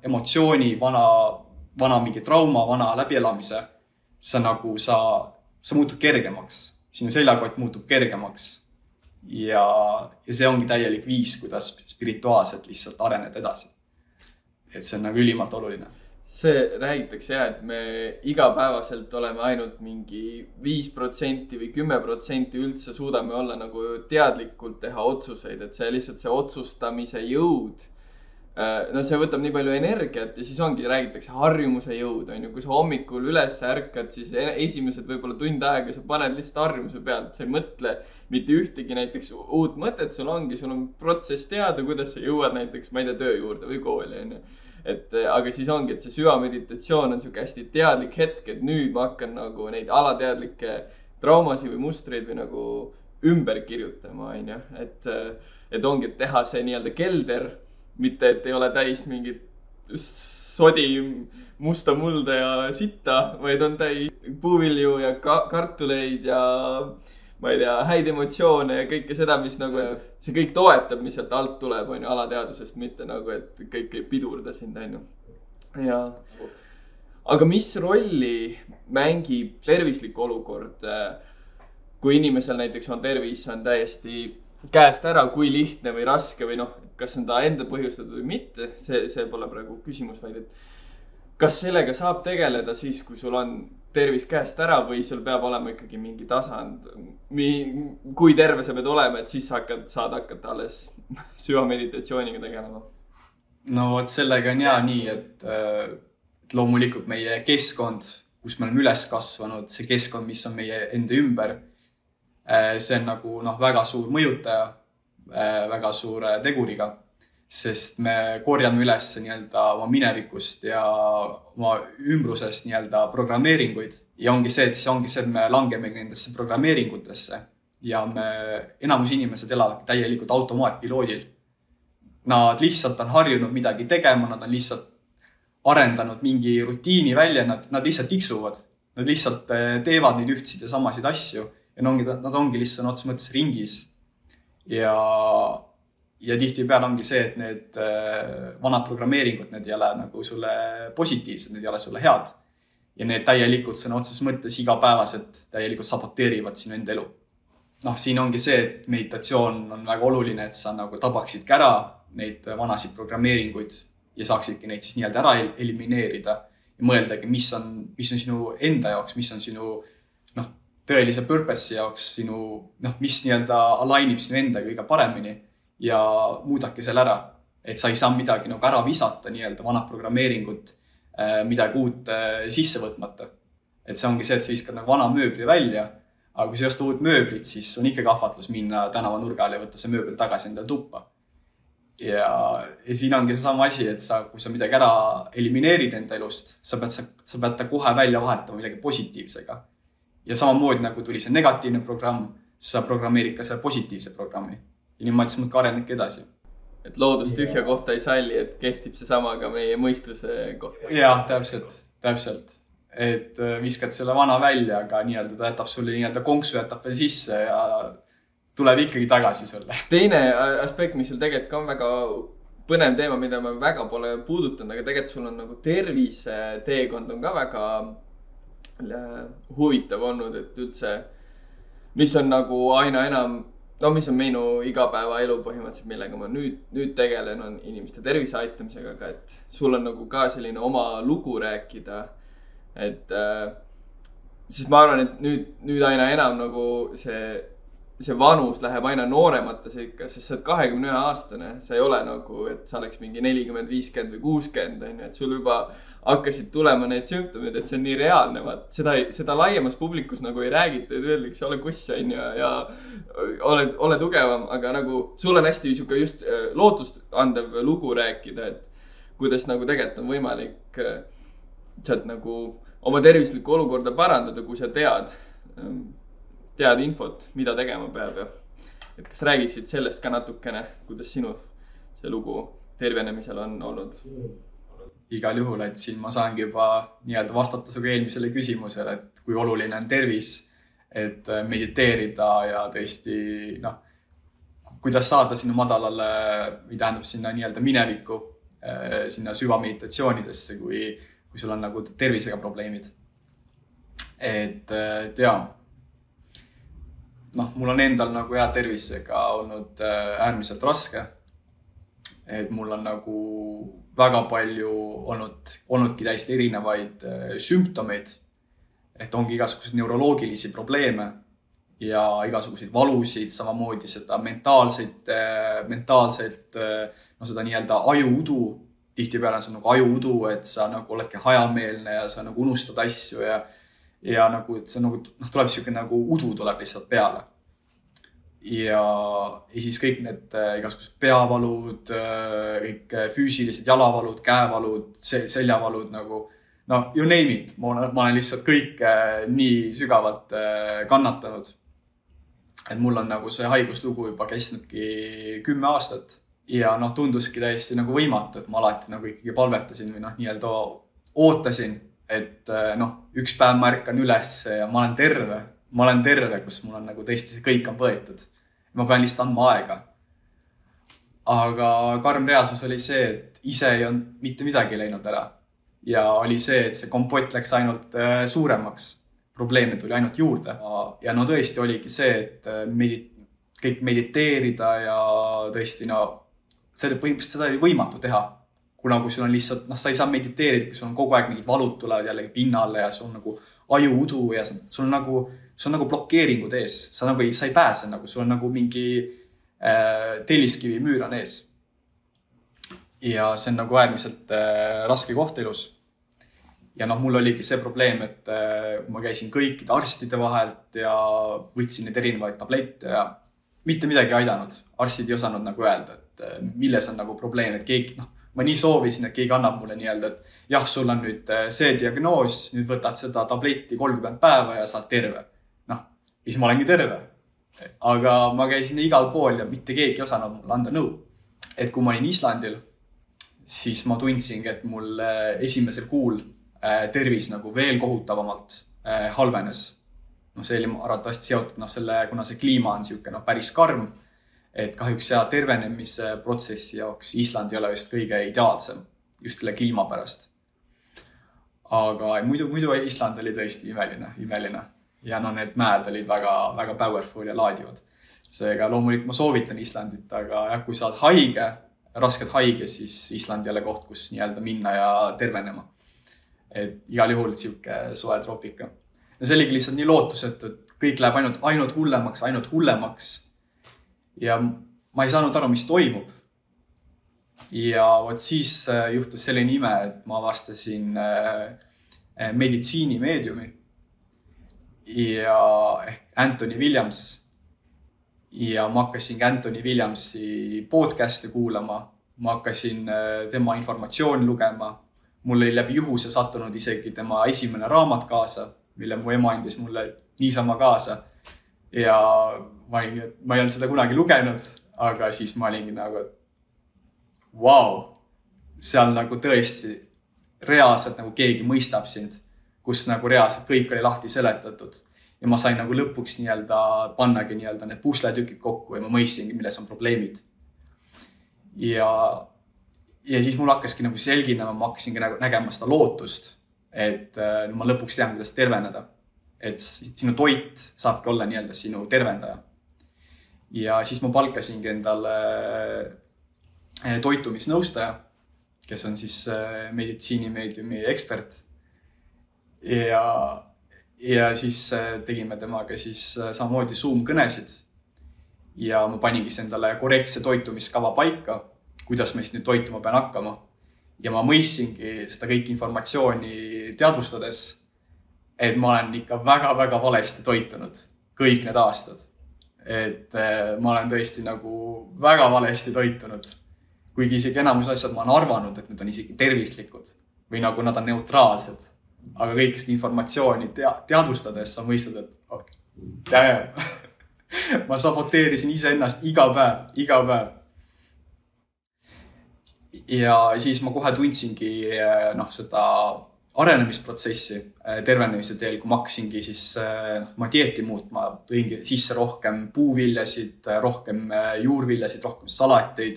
[SPEAKER 1] emotsiooni, vana mingi trauma, vana läbielamise, sa muutud kergemaks. Sinu seljakott muutub kergemaks ja see ongi täielik viis, kuidas spirituaalselt lihtsalt arened edasi. Et see on nagu ülimalt oluline.
[SPEAKER 2] See räägitakse et me igapäevaselt oleme ainult mingi 5% või 10% üldse suudame olla nagu teadlikult teha otsuseid, et see lihtsalt see otsustamise jõud. No see võtab nii palju energiat ja siis ongi, räägitakse harjumuse jõud, on ju, kui sa hommikul üles ärkad, siis esimesed võib-olla tund aega sa paned lihtsalt harjumuse pealt, sa ei mõtle mitte ühtegi näiteks uut mõtet, sul on protsess teada, kuidas sa jõuad näiteks, ma ei tea, töö juurde või kooli, on ju. Aga siis ongi, et see süvameditatsioon on siuke hästi teadlik hetk, et nüüd ma hakkan nagu neid alateadlikke traumasid või mustreid või nagu ümber kirjutama, on ju. Et ongi, et teha see nii-öelda kelder, mitte, et ei ole täis mingit sodi, musta mulda ja sitta, vaid on täis puuvilju ja kartuleid ja ma ei tea, häid emotsioone ja kõike seda, mis nagu see kõik toetab, mis sealt alt tuleb, on ju, alateadusest, mitte nagu, et kõik ei pidurda sind, on ju. Ja, aga mis rolli mängib tervislik olukord, kui inimesel näiteks on tervis, on täiesti käest ära, kui lihtne või raske või noh, kas on ta enda põhjustatud või mitte, see pole praegu küsimus, vaid et kas sellega saab tegeleda siis, kui sul on tervis käest ära või sul peab olema ikkagi mingi tasand, kui terve sa pead olema, et siis saad hakata alles süvameditatsiooniga tegelema?
[SPEAKER 1] No vot sellega on nii, et loomulikult meie keskkond, kus me oleme üles kasvanud, see keskkond, mis on meie enda ümber, see on nagu väga suur mõjutaja, väga suure teguriga, sest me korjame üles nii-öelda oma minevikust ja oma ümbrusest nii-öelda programmeeringuid. Ja ongi see, et me langeme nendesse programmeeringutesse ja enamus inimesed elavad täielikult automaatpiloodil. Nad lihtsalt on harjunud midagi tegema, nad on lihtsalt arendanud mingi rutiini välja, nad lihtsalt tiksuvad. Nad lihtsalt teevad neid ühtsid ja samasid asju. Ja nad ongi lihtsalt otsa mõttes ringis. Ja tihtipeale ongi see, et need vanad programmeeringud, need ei ole nagu sulle positiivsed, need ei ole sulle head. Ja need täielikult sõna otses mõttes igapäevaselt täielikult saboteerivad sinu enda elu. Siin ongi see, et meditatsioon on väga oluline, et sa nagu tabaksid ära neid vanasid programmeeringuid ja saaksidki neid siis nii-öelda ära elimineerida ja mõeldagi, mis on sinu enda jaoks, mis on sinu tõelise purpose'i jaoks mis nii-öelda alainib sinu endaga kõige paremini ja muudake selle ära, et sa ei saa midagi nagu ära visata nii-öelda vanad programmeeringut, midagi uut sisse võtmata. Et see ongi see, et sa viskad nagu vana mööbli välja, aga kui sa just uut mööblit, siis on ikka kahvatlus minna tänava nurgale ja võtta see mööbel tagasi endale tuppa. ja siin ongi see sama asi, et kui sa midagi ära elimineerid enda elust, sa pead ta kohe välja vahetama millegi positiivsega. Ja samamoodi nagu tuli see negatiivne programm, sa programmeerid ka selle positiivse programmi. Ja niimoodi sa mõtke arenedki edasi.
[SPEAKER 2] Et loodus tühja kohta ei salli, et kehtib see sama ka meie mõistuse kohta.
[SPEAKER 1] Jah, täpselt. Et viskad selle vana välja, aga nii-öelda ta jätab sulle nii-öelda konksu jätab veel sisse ja tuleb ikkagi tagasi sulle.
[SPEAKER 2] Teine aspekt, mis sul tegelikult ka on väga põnev teema, mida ma väga pole puudutanud, aga tegelikult sul on nagu tervise teekond on ka väga huvitav olnud, et üldse, mis on nagu aina enam, mis on minu igapäevaelu põhimõtteliselt, millega ma nüüd tegelen, on inimeste tervise aitamisega, aga et sul on nagu ka selline oma lugu rääkida, et siis ma arvan, et nüüd aina enam nagu see vanus läheb aina noorematesse ikka, sest sa oled 21-aastane, sa ei ole nagu, et sa oleks mingi 40, 50 või 60, et sul juba hakkasid tulema need sümptomid, et see on nii reaalne, vaat seda laiemas publikus nagu ei räägita, et öeldakse, ole kuss ja ole tugevam, aga nagu sul on hästi siuke just lootust andev lugu rääkida, et kuidas nagu tegelikult on võimalik sealt nagu oma tervislikku olukorda parandada, kui sa tead infot, mida tegema peab ja et kas räägiksid sellest ka natukene, kuidas sinu see lugu tervenemisel on olnud?
[SPEAKER 1] Igal juhul, et siin ma saangi juba nii-öelda vastata suga eelmisele küsimusele, et kui oluline on tervis, et mediteerida ja tõesti, kuidas saada sinna madalale või tähendab sinna nii-öelda minevikku, sinna süvameditatsioonidesse, kui sul on nagu tervisega probleemid. Et mul on endal nagu hea tervisega olnud äärmiselt raske. Et mul on nagu väga palju olnudki täiesti erinevaid sümptomeid, et ongi igasuguseid neuroloogilisi probleeme ja igasuguseid valusid, samamoodi seda mentaalselt, seda nii-öelda ajuudu. Tihtipeale on see nagu ajuudu, et sa nagu oledki hajameelne ja sa nagu unustad asju ja nagu, et see nagu, tuleb siuke nagu udu tuleb lihtsalt peale. Ja siis kõik need igasugused peavalud, kõik füüsilised jalavalud, käevalud, seljavalud nagu, you name it. Ma olen lihtsalt kõik nii sügavalt kannatanud. Et mul on nagu see haiguslugu juba kestnudki 10 aastat ja tunduski täiesti nagu võimatu, et ma alati nagu ikkagi palvetasin või nii-öelda ootasin, et üks päev ma ärkan üles ja ma olen terve, kus mul on nagu tõesti see kõik on võetud. Ma pean lihtsalt andma aega. Aga karm reaalsus oli see, et ise ei olnud mitte midagi läinud ära. Ja oli see, et see kompott läks ainult suuremaks. Probleeme tuli ainult juurde. Ja tõesti oligi see, et kõik mediteerida ja tõesti, põhimõtteliselt seda oli võimatu teha. Kuna kui sul on lihtsalt, sa ei saa mediteerida, kui sul on kogu aeg mingid valud tulevad jällegi pinnalle ja sul on nagu ajuudu ja sul on nagu blokeeringud ees. Sa ei pääse, sul on nagu mingi telliskivi müür on ees. Ja see on nagu äärmiselt raske koht elus. Ja mul oligi see probleem, et ma käisin kõikide arstide vahelt ja võtsin neid erinevaid tablette ja mitte midagi aidanud. Arstid ei osanud nagu öelda, et milles on nagu probleem, et keegi, ma nii soovisin, et keegi annab mulle nii-öelda, et jah, sul on nüüd see diagnoos, nüüd võtad seda tabletti 30 päeva ja saad terve. Siis ma olengi terve. Aga ma käisin igal pool ja mitte keegi osanud mulle anda nõu. Et kui ma olin Islandil, siis ma tundsingi, et mul esimesel kuul tervis nagu veel kohutavamalt halvenes. See oli arvatavasti seotud kuna see kliima on siuke päris karm, et kahjuks tervenemise protsessi jaoks Island ei ole just kõige ideaalsem just selle kliima pärast. Aga muidu Island oli tõesti imeline. Ja need mäed olid väga, väga powerful ja laadivad. Seega loomulikult ma soovitan Islandit, aga kui sa oled haige, raskelt haige, siis Island ei ole koht, kus nii-öelda minna ja tervenema. Et igal juhul siuke soe troopika. Ja see oligi lihtsalt nii lootusetu, et kõik läheb ainult hullemaks. Ja ma ei saanud aru, mis toimub. Ja siis juhtus selline ime, et ma avastasin meditsiinimeediumi ja Anthony Williams ja ma hakkasin Anthony Williamsi podcast'e kuulama, ma hakkasin tema informatsiooni lugema. Mul oli läbi juhuse sattunud isegi tema esimene raamat kaasa, mille mu ema andis mulle niisama kaasa. Ja ma ei olnud seda kunagi lugenud, aga siis ma olingi nagu, vau, seal nagu tõesti reaalselt nagu keegi mõistab sind, kus nagu reaalselt kõik oli lahti seletatud. Ja ma sain nagu lõpuks pannagi need pusletükid kokku ja ma mõistsingi, milles on probleemid. Ja siis mul hakkaski nagu selginema, ma hakkasingi nägema seda lootust, et ma lõpuks tean, kuidas terveneda. Et sinu toit saabki olla sinu tervendaja. Ja siis ma palkasingi endale toitumisnõustaja, kes on siis meditsiinimeediumi ekspert. Ja siis tegime temaga siis samamoodi Zoom-kõnesid. Ja ma paningi endale korrektse toitumiskava paika, kuidas meist nüüd toituma pean hakkama. Ja ma mõistsingi seda kõik informatsiooni teadvustades, et ma olen ikka väga-väga valesti toitunud kõik need aastad. Et ma olen tõesti nagu väga valesti toitunud. Kuigi isegi enamus asjad ma olen arvanud, et need on isegi tervislikud või nagu nad on neutraalsed. Aga kõikist informatsiooni teadvustades sa mõistad, et ma saboteerisin iseennast iga päev. Ja siis ma kohe tundsingi seda arenemisprotsessi tervenemise teel, kui ma hakkasingi siis ma dieeti muutma, tõingi sisse rohkem puuviljasid, rohkem juurviljasid, rohkem salateid,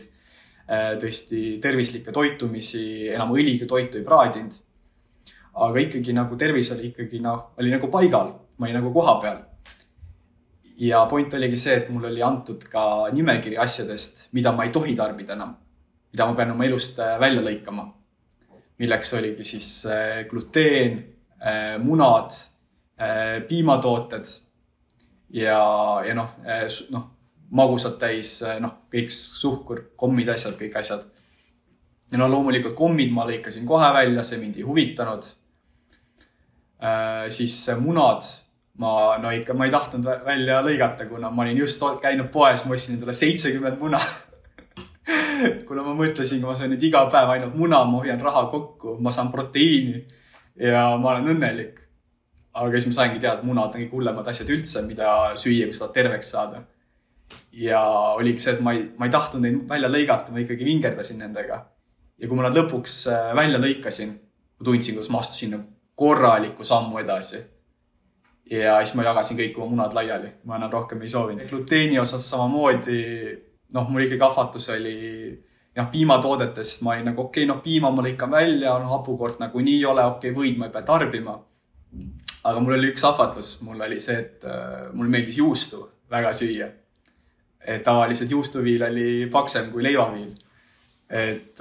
[SPEAKER 1] tõesti tervislikke toitumisi, enam õliga toitu ei praadinud. Aga ikkagi nagu tervis oli ikkagi oli nagu paigal, ma olin nagu koha peal. Ja point oligi see, et mul oli antud ka nimekiri asjadest, mida ma ei tohi tarbida enam, mida ma pean oma elust välja lõikama. Milleks oligi siis gluteen, munad, piimatooted ja magusad täis, kõik suhkur, kommid asjad, kõik asjad. Ja loomulikult kommid ma lõikasin kohe välja, see mind ei huvitanud. Siis munad ma ei tahtnud välja lõigata, kuna ma olin just käinud poes, ma ostsin endale 70 muna. Kuna ma mõtlesin, kui ma saan nüüd iga päev ainult muna, ma hoian raha kokku, ma saan proteiini ja ma olen õnnelik. Aga siis ma saingi teada, et munad on kõik hullemad asjad üldse, mida süüa, kui seda terveks saada. Ja oligi see, et ma ei tahtnud neid välja lõigata, ma ikkagi vingerdasin nendega. Ja kui ma nad lõpuks välja lõikasin, ma tundsin, kuidas ma astusin korraliku sammu edasi. Ja siis ma jagasin kõik oma munad laiali, ma enam rohkem ei soovinud. Gluteeni osas samamoodi, mul ikkagi ahvatlus oli piimatoodetest, ma olin nagu piima ma lõikan välja, hapukord nagu nii ei ole, võid ma ei pea tarbima. Aga mul oli üks ahvatlus, mul oli see, et mul meeldis juustu väga süüa. Et tavaliselt juustuviil oli paksem kui leivaviil. Et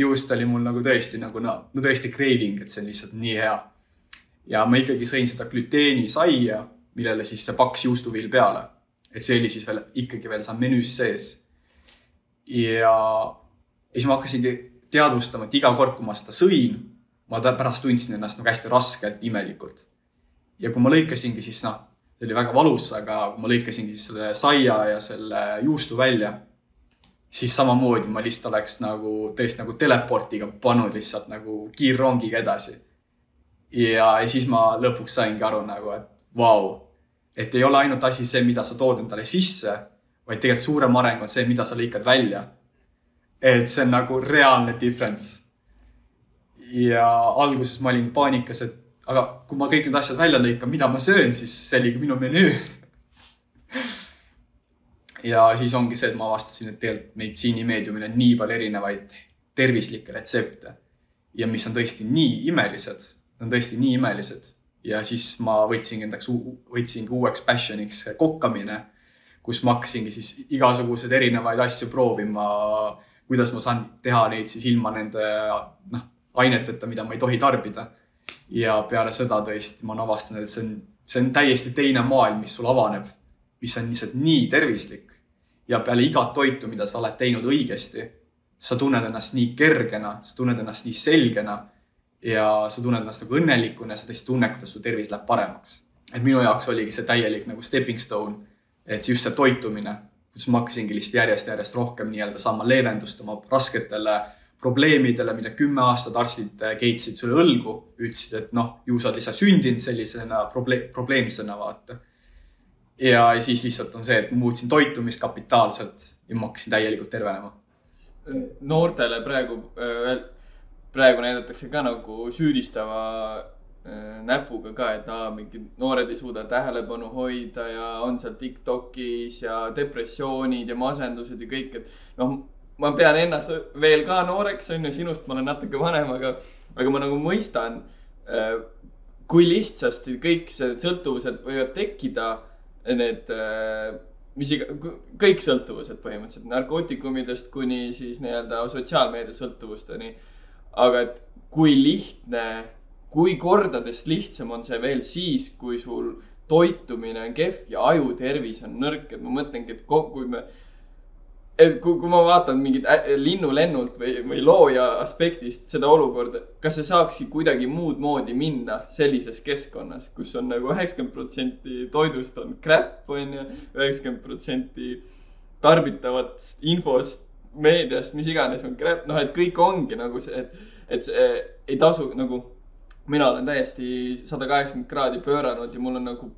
[SPEAKER 1] juust oli mul nagu tõesti craving, et see on lihtsalt nii hea. Ja ma ikkagi sõin seda gluteeni saia, millele siis see paks juustuviil peale. Et see oli siis ikkagi veel seal menüüs sees. Ja siis ma hakkasingi teadvustama, et iga kord, kui ma seda sõin, ma pärast tundsin ennast hästi raskelt, imelikult. Ja kui ma lõikasingi, siis see oli väga valus, aga kui ma lõikasingi siis selle saia ja selle juustu välja, siis samamoodi ma lihtsalt oleks tõesti teleportiga pannud lihtsalt kiirrongiga edasi. Ja siis ma lõpuks saingi aru, et vau, et ei ole ainult asi see, mida sa tood endale sisse, vaid tegelikult suurem areng on see, mida sa lõikad välja. Et see on reaalne difference. Ja alguses ma olin paanikas, et aga kui ma kõik need asjad välja lõikan, mida ma söön, siis see oli minu menüü. Ja siis ongi see, et ma avastasin, et tegelikult meditsiinimeediumil on nii palju erinevaid tervislikke retsepte. Ja mis on tõesti nii imelised. Nad on tõesti nii imelised. Ja siis ma võtsingi uueks passioniks kokkamine, kus ma hakkasingi siis igasugused erinevaid asju proovima, kuidas ma saan teha neid siis ilma nende aineteta, mida ma ei tohi tarbida. Ja peale seda tõesti ma avastan, et see on täiesti teine maailm, mis sul avaneb, mis on lihtsalt nii tervislik. Ja peale igat toitu, mida sa oled teinud õigesti, sa tunned ennast nii kergena, sa tunned ennast nii selgena ja sa tunned ennast õnnelikuna ja sa tõesti tunned, kuidas su tervis läheb paremaks. Et minu jaoks oligi see täielik stepping stone, et just see toitumine, kus ma hakkasingi lihtsalt järjest rohkem nii-öelda saama leevendust oma rasketele probleemidele, mille 10 aastat arstid keitsid sulle õlgu, ütlesid, et ju sa oled lihtsalt sündinud sellisena probleemsena vaata. Ja siis lihtsalt on see, et ma muutsin toitumist kapitaalselt ja ma hakkasin täielikult tervenema.
[SPEAKER 2] Noortele praegu näidatakse ka nagu süüdistava näpuga ka, et mingid noored ei suuda tähelepanu hoida ja on seal TikTokis ja depressioonid ja masendused ja kõik, et ma pean ennast veel ka nooreks, sinust ma olen natuke vanem, aga ma nagu mõistan, kui lihtsasti kõik sõltuvused võivad tekkida, need kõik sõltuvused põhimõtteliselt, narkootikumidest kuni siis nii-öelda sotsiaalmeedia sõltuvusteni. Aga et kui kordades lihtsam on see veel siis, kui sul toitumine on kehv ja ajutervis on nõrk. Et ma mõtlengi, et kui ma vaatan mingit linnulennult või looja aspektist seda olukorda, kas see saakski kuidagi muud moodi minna sellises keskkonnas, kus on nagu 90% toidust on crap, 90% tarbitavat infost, meediast, mis iganes on crap, et kõik ongi nagu see, et see ei tasu nagu, mina olen täiesti 180 kraadi pööranud ja mul on nagu,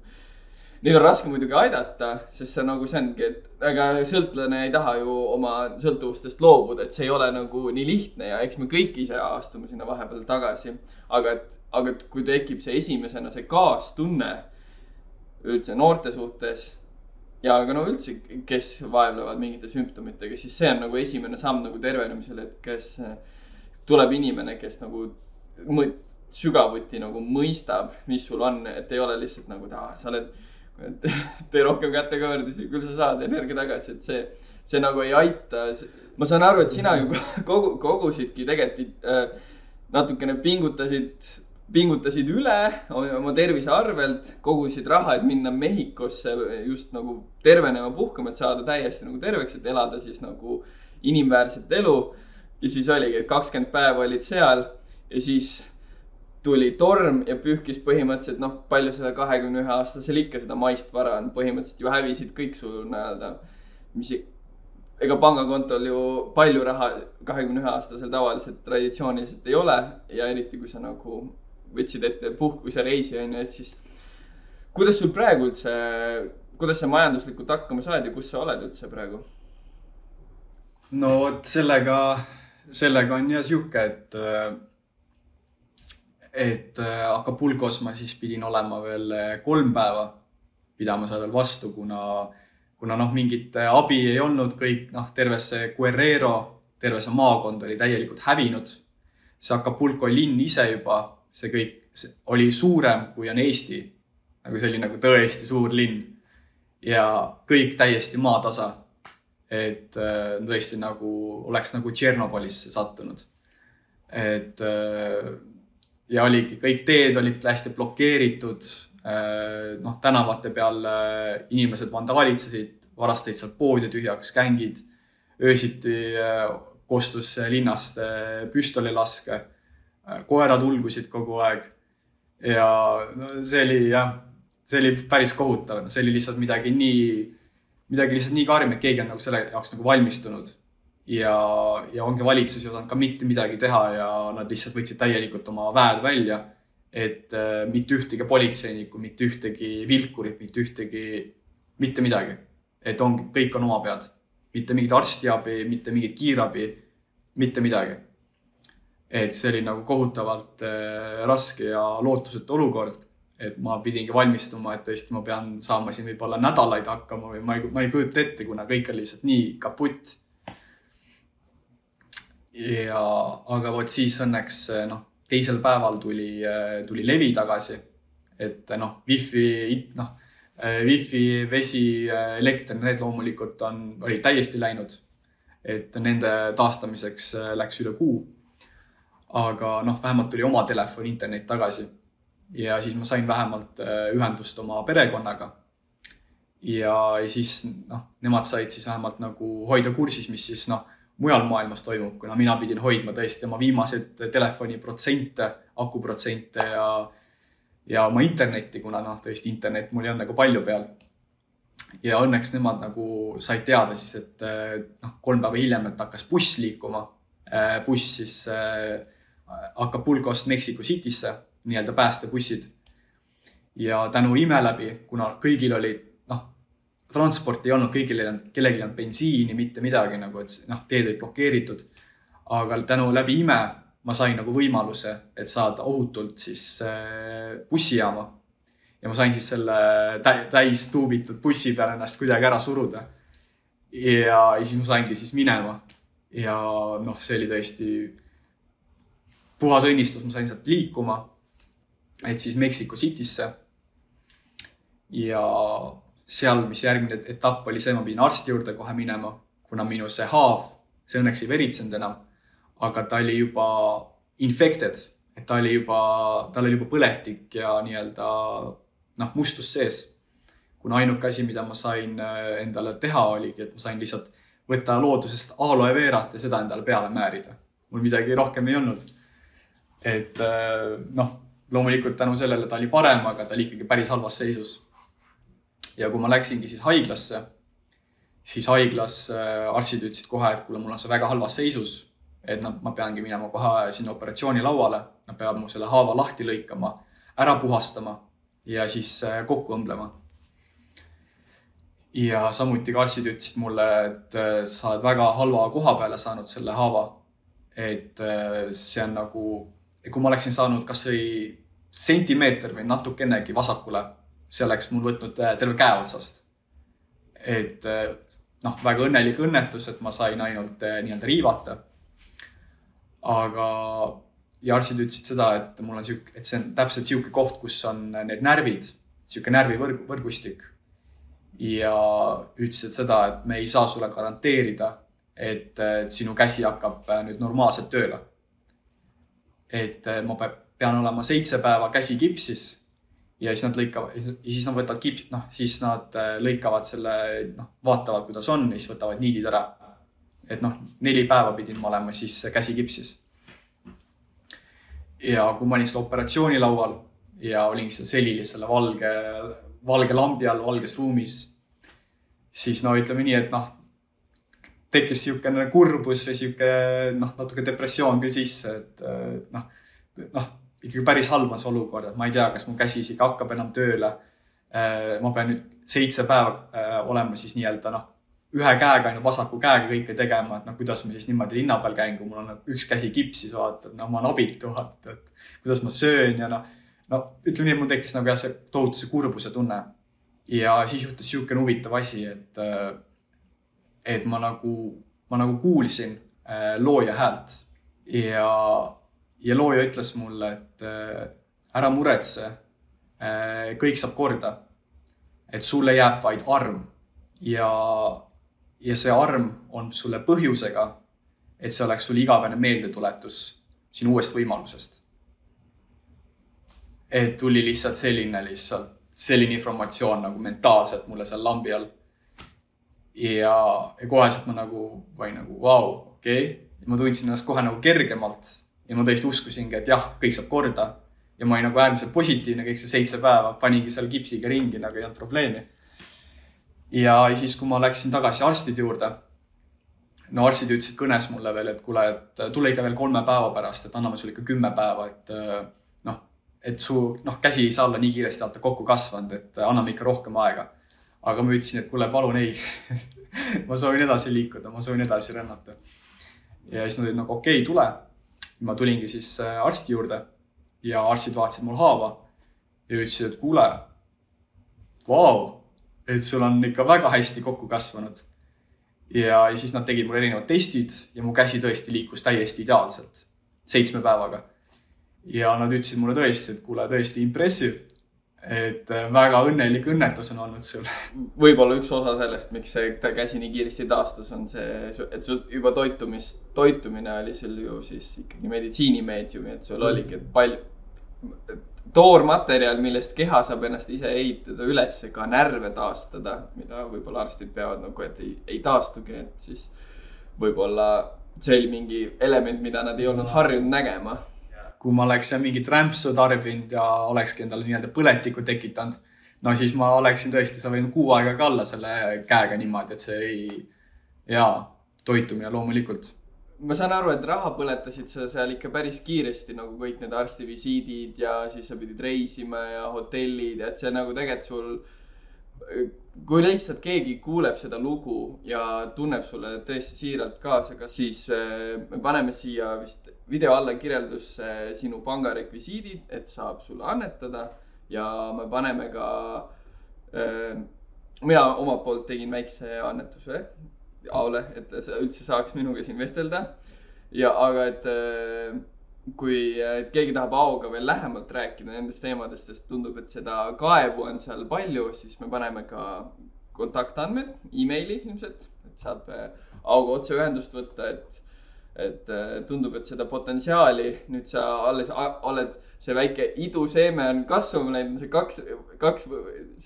[SPEAKER 2] neid on raske muidugi aidata, sest see nagu see ongi, et aga sõltlane ei taha ju oma sõltuvustest loobuda, et see ei ole nagu nii lihtne ja eks me kõik ise astume sinna vahepeal tagasi. Aga kui tekib see esimesena see kaastunne üldse noorte suhtes ja aga üldse, kes vaevlevad mingite sümptomitega, siis see on nagu esimene samm nagu tervenemisel, et kes tuleb inimene, kes nagu sügavuti nagu mõistab, mis sul on, et ei ole lihtsalt nagu, sa oled, tee rohkem kätekõverdusi, küll sa saad energia tagasi, et see nagu ei aita. Ma saan aru, et sina ju kogusidki tegelikult natukene pingutasid üle oma tervise arvelt, kogusid raha, et minna Mehhikosse just nagu tervenema puhkama, et saada täiesti nagu terveks, et elada siis nagu inimväärset elu. Ja siis oligi, et 20 päeva olid seal ja siis tuli torm ja pühkis põhimõtteliselt, palju seda 21-aastasel ikka seda maist vara on, põhimõtteliselt ju hävisid kõik sul näelda, ega pangakontol ju palju raha 21-aastasel tavaliselt traditsiooniliselt ei ole ja eriti kui sa nagu võtsid ette puhkuse reisi, et siis kuidas sul praegu üldse, kuidas sa majanduslikult hakkama saad ja kus sa oled üldse praegu?
[SPEAKER 1] No sellega on ja siuke, et Acapulcos ma siis pidin olema veel 3 päeva, pidama seal veel vastu, kuna mingit abi ei olnud, kõik terve see Guerrero, terve see maakond oli täielikult hävinud. See Acapulco linn ise juba, see kõik oli suurem kui on Eesti, nagu see oli nagu tõesti suur linn ja kõik täiesti maatasa. Et tõesti nagu oleks nagu Tšernobõlisse sattunud. Et ja oligi, kõik teed olid hästi blokeeritud. Tänavate peal inimesed vandalitsesid, varastasid seal poodi tühjaks, gängid. Öösiti kostus linnast püstolilaske. Koerad ulgusid kogu aeg. Ja see oli päris kohutav. See oli lihtsalt midagi lihtsalt nii karm, et keegi on nagu selle jaoks nagu valmistunud ja ongi valitsus jõudnud ka mitte midagi teha ja nad lihtsalt võtsid täielikult oma väed välja, et mitte ühtegi politseinikku, mitte ühtegi vilkurit, mitte midagi. Et kõik on oma pead. Mitte mingit arstiabi, mitte mingit kiirabi, mitte midagi. Et see oli nagu kohutavalt raske ja lootusetu olukord. Et ma pidingi valmistuma, et tõesti ma pean saama siin võib-olla nädalaid hakkama või ma ei kujuta ette, kuna kõik on lihtsalt nii kaputt. Aga siis õnneks teisel päeval tuli levi tagasi, et wifi, vesi, elekter, need loomulikult olid täiesti läinud, et nende taastamiseks läks üle kuu. Aga vähemalt tuli oma telefon, internet tagasi. Ja siis ma sain vähemalt ühendust oma perekonnaga. Ja siis nemad said siis vähemalt nagu hoida kursis, mis siis mujal maailmas toimub, kuna mina pidin hoidma tõesti oma viimased telefoni protsente, akuprotsente ja oma internetti, kuna tõesti internet mul ei olnud nagu palju peal. ja õnneks nemad nagu said teada siis, et 3 päeva hiljem, et hakkas buss liikuma. Buss siis Acapulcost Mexico Citysse, nii-öelda päästebussid. Ja tänu ime läbi, kuna kõigil oli, transport ei olnud, kellelgi ei olnud bensiini, mitte midagi, nagu, et teed olid blokeeritud. Aga tänu läbi ime ma sain nagu võimaluse, et saada ohutult siis bussijaama. Ja ma sain siis selle täis tuubitud bussi peale ennast kuidagi ära suruda. Ja siis ma saingi siis minema. Ja see oli tõesti puhas õnnistus. Ma sain sealt liikuma, et siis Mexico Citysse. Ja seal, mis järgmine etapp oli see, ma pidin arsti juurde kohe minema, kuna minu see haav, see õnneks ei veritsenud enam, aga ta oli juba infected, et tal oli juba põletik ja nii-öelda mustus sees. Kuna ainuke asi, mida ma sain endale teha oligi, et ma sain lihtsalt võtta loodusest aloe verat ja seda endale peale määrida. Mul midagi rohkem ei olnud. Et loomulikult tänu sellele ta oli parem, aga ta oli ikkagi päris halvas seisus. Ja kui ma läksingi siis haiglasse, siis haiglas arstid ütlesid kohe, et kuule, mul on see väga halvas seisus, et ma peangi minema kohe sinna operatsioonilauale. Nad peavad mu selle haava lahti lõikama, ära puhastama ja siis kokku õmblema. Ja samuti ka arstid ütlesid mulle, et sa oled väga halva koha peale saanud selle haava. Et see on nagu, kui ma oleksin saanud kas või sentimeeter või natukenegi vasakule, see oleks mul võtnud terve käe otsast. Et väga õnnelik õnnetus, et ma sain ainult nii-öelda riivata. Aga ja arstid ütlesid seda, et mul on et see on täpselt siuke koht, kus on need närvid, siuke närvivõrgustik. Ja ütlesid seda, et me ei saa sulle garanteerida, et sinu käsi hakkab nüüd normaalselt tööle. Et ma pean olema 7 päeva käsi kipsis ja siis nad lõikavad, siis nad võtavad siis nad lõikavad selle, vaatavad, kuidas on ja siis võtavad niidid ära. Et 4 päeva pidin ma olema siis käsi kipsis. Ja kui ma olin selle operatsioonilaual ja olin selili selle valge lambi all, valges ruumis, siis ütleme nii, et tekkis siukene kurbus või siuke natuke depressioon küll sisse, et ikkagi päris halvas olukord, et ma ei tea, kas mu käsi isegi hakkab enam tööle. Ma pean nüüd 7 päeva olema siis nii-öelda ühe käega, vasaku käega kõike tegema, et kuidas ma siis niimoodi linna peal käin, kui mul on üks käsi kipsis, vaata, et ma olen abitu, et kuidas ma söön ja ütleme nii, et mul tekkis see tohutu kurbuse tunne. Ja siis juhtus siukene huvitav asi, et ma kuulsin looja häält ja looja ütles mulle, et ära muretse, kõik saab korda, et sulle jääb vaid arm ja see arm on sulle põhjusega, et see oleks sulle igavene meeldetuletus sinu uuest võimalusest. Et tuli lihtsalt selline informatsioon mentaalselt mulle seal lambi all. Ja koheselt ma võin vau, okei. Ma tundsin ennast kohe kergemalt ja ma tõesti uskusingi, et jah, kõik saab korda. Ja ma olin äärmiselt positiivne kõik see 7 päeva, paningi seal kipsiga ringi, ei olnud probleemi. Ja siis, kui ma läksin tagasi arstide juurde, arstid ütlesid kõnes mulle veel, et kuule, et tule ikka veel 3 päeva pärast, et anname sulle ikka 10 päeva, et su käsi ei saa olla nii kiiresti alta kokku kasvanud, et anname ikka rohkem aega. Aga ma ütlesin, et kuule, palun ei, ma soovin edasi liikuda, ma soovin edasi rännata. Ja siis nad olid okei, tule. Ma tulingi siis arsti juurde ja arstid vaatasid mul haava ja ütlesid, et kuule, vau, et sul on ikka väga hästi kokku kasvanud. Ja siis nad tegid mul erinevad testid ja mu käsi tõesti liikus täiesti ideaalselt 7 päevaga. Ja nad ütlesid mulle tõesti, et kuule, tõesti impressive, et väga õnnelik õnnetus on olnud sul.
[SPEAKER 2] Võib-olla üks osa sellest, miks see käsi nii kiiresti taastus, on see, et sul juba toitumine oli sul ju siis ikkagi meditsiinimeediumi, et sul oligi toormaterjal, millest keha saab ennast ise ehitada üles, ka närve taastada, mida võib-olla arstid peavad et ei taastugi, et siis võib-olla see oli mingi element, mida nad ei olnud harjunud nägema.
[SPEAKER 1] Kui ma oleks mingit rämpsu tarbinud ja olekski endale nii-öelda põletiku tekitanud, no siis ma oleksin tõesti, sa võin kuu aega ka alla selle käega niimoodi, et see ei, toitumine loomulikult.
[SPEAKER 2] Ma saan aru, et raha põletasid sa seal ikka päris kiiresti, nagu kõik need arstivisiidid ja siis sa pidid reisima ja hotellid, et see nagu tegelikult sul, kui lihtsalt keegi kuuleb seda lugu ja tunneb sulle tõesti siiralt kaasa, siis me paneme siia vist video alla kirjeldusse sinu pangarekvisiidid, et saab sulle annetada ja me paneme ka, mina omalt poolt tegin väikse annetuse Aole, et sa üldse saaks minuga siin vestelda. Ja aga, et kui keegi tahab Aoga veel lähemalt rääkida nendest teemadest, sest tundub, et seda kaevu on seal palju, siis me paneme ka kontaktandmed, e-maili ilmselt, et saab Aoga otse ühendust võtta, et tundub, et seda potentsiaali nüüd sa alles oled, see väike iduseeme on kasvama läinud, see kaks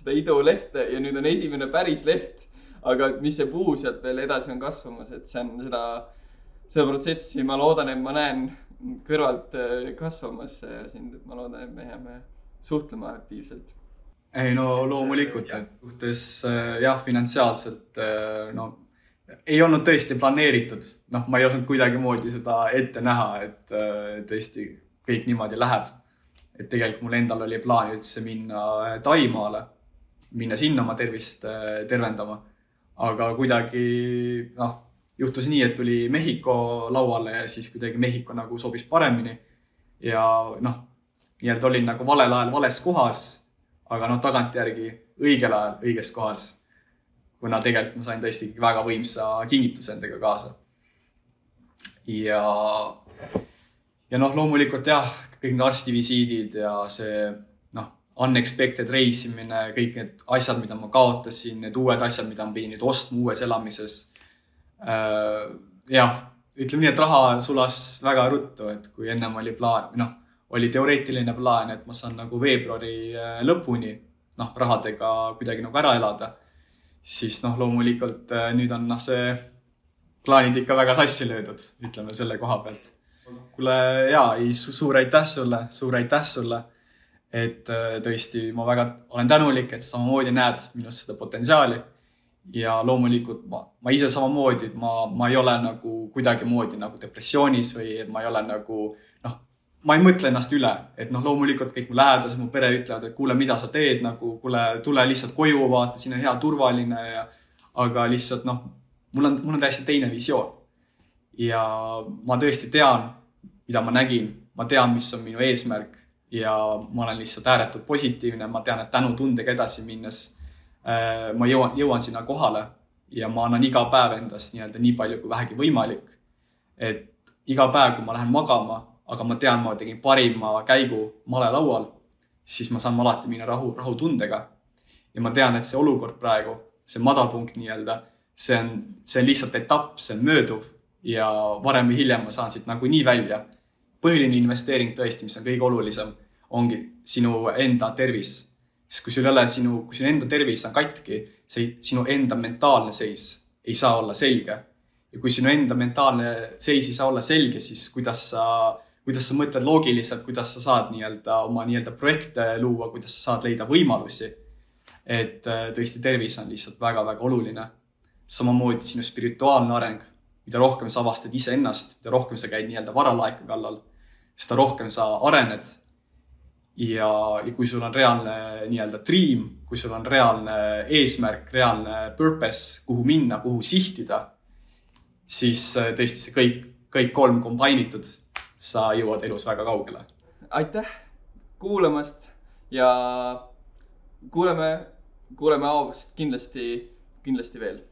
[SPEAKER 2] seda idulehte ja nüüd on esimene päris leht. Aga mis see puu sealt veel edasi on kasvamas, et see on seda protsessi, ma loodan, et ma näen kõrvalt kasvamas sind, et ma loodan, et me jääme suhtlema aktiivselt.
[SPEAKER 1] Ei, no loomulikult, et suhtes finantsiaalselt, no ei olnud tõesti planeeritud. No, ma ei osanud kuidagi moodi seda ette näha, et tõesti kõik niimoodi läheb. Et tegelikult mul endal oli plaan üldse minna Taimaale, minna sinna oma tervist tervendama. Aga kuidagi juhtus nii, et tuli Mehhiko lauale ja siis kuidagi Mehhiko nagu sobis paremini. Ja nii-öelda olin nagu valel ajal vales kohas, aga tagantjärgi õigel ajal õiges kohas. Kuna tegelikult ma sain tõesti väga võimsa kingituse endaga kaasa. Ja loomulikult kõik need arstivisiidid ja see unexpected reisimine, kõik need asjad, mida ma kaotasin, need uued asjad, mida ma pidin nüüd ostma uues elamises. Ütleme nii, et raha sulas väga ruttu, et kui ennem oli plaan, oli teoreetiline plaan, et ma saan nagu veebruari lõpuni rahadega kuidagi nagu ära elada, siis loomulikult nüüd on see plaanid ikka väga sassi löödud, ütleme selle koha pealt. Kuule, suur aitäh sulle. Et tõesti, ma väga olen tänulik, et samamoodi näed minust seda potentsiaali ja loomulikult ma ise samamoodi, et ma ei ole nagu kuidagi moodi nagu depressioonis või et ma ei ole nagu, ma ei mõtle ennast üle, et loomulikult kõik mu lähedased, mu pere ütlevad, et kuule, mida sa teed, nagu kuule, tule lihtsalt koju, vaata, siin on hea turvaline aga lihtsalt mul on täiesti teine visioon ja ma tõesti tean, mida ma nägin, ma tean, mis on minu eesmärk. Ja ma olen lihtsalt ääretult positiivne. Ma tean, et tänu tundega edasi minnes ma jõuan sinna kohale ja ma annan iga päev endast nii palju kui vähegi võimalik. Et iga päev, kui ma lähen magama, aga ma tean, ma tegin parima käigu malelaual, siis ma saan alati minna rahu tundega. Ja ma tean, et see olukord praegu, see madalpunkt see on lihtsalt etapp, see on mööduv ja varem või hiljem ma saan siit nagu nii välja. Põhiline investeering tõesti, mis on kõige olulisem, ongi sinu enda tervis. Sest kui sul enda tervis on katki, sinu enda mentaalne seis ei saa olla selge. Ja kui sinu enda mentaalne seis ei saa olla selge, siis kuidas sa mõtled loogiliselt, kuidas sa saad oma projekte luua, kuidas sa saad leida võimalusi. Et tõesti tervis on lihtsalt väga-väga oluline. Samamoodi sinu spirituaalne areng, mida rohkem sa avastad ise ennast, mida rohkem sa käid varalaeka kallal, seda rohkem sa arened ja kui sul on reaalne dream, kui sul on reaalne eesmärk, reaalne purpose, kuhu minna, kuhu sihtida, siis tõesti see kõik kolm kombainitud, sa jõuad elus väga kaugele.
[SPEAKER 2] Aitäh kuulamast ja kuuleme Aost kindlasti veel.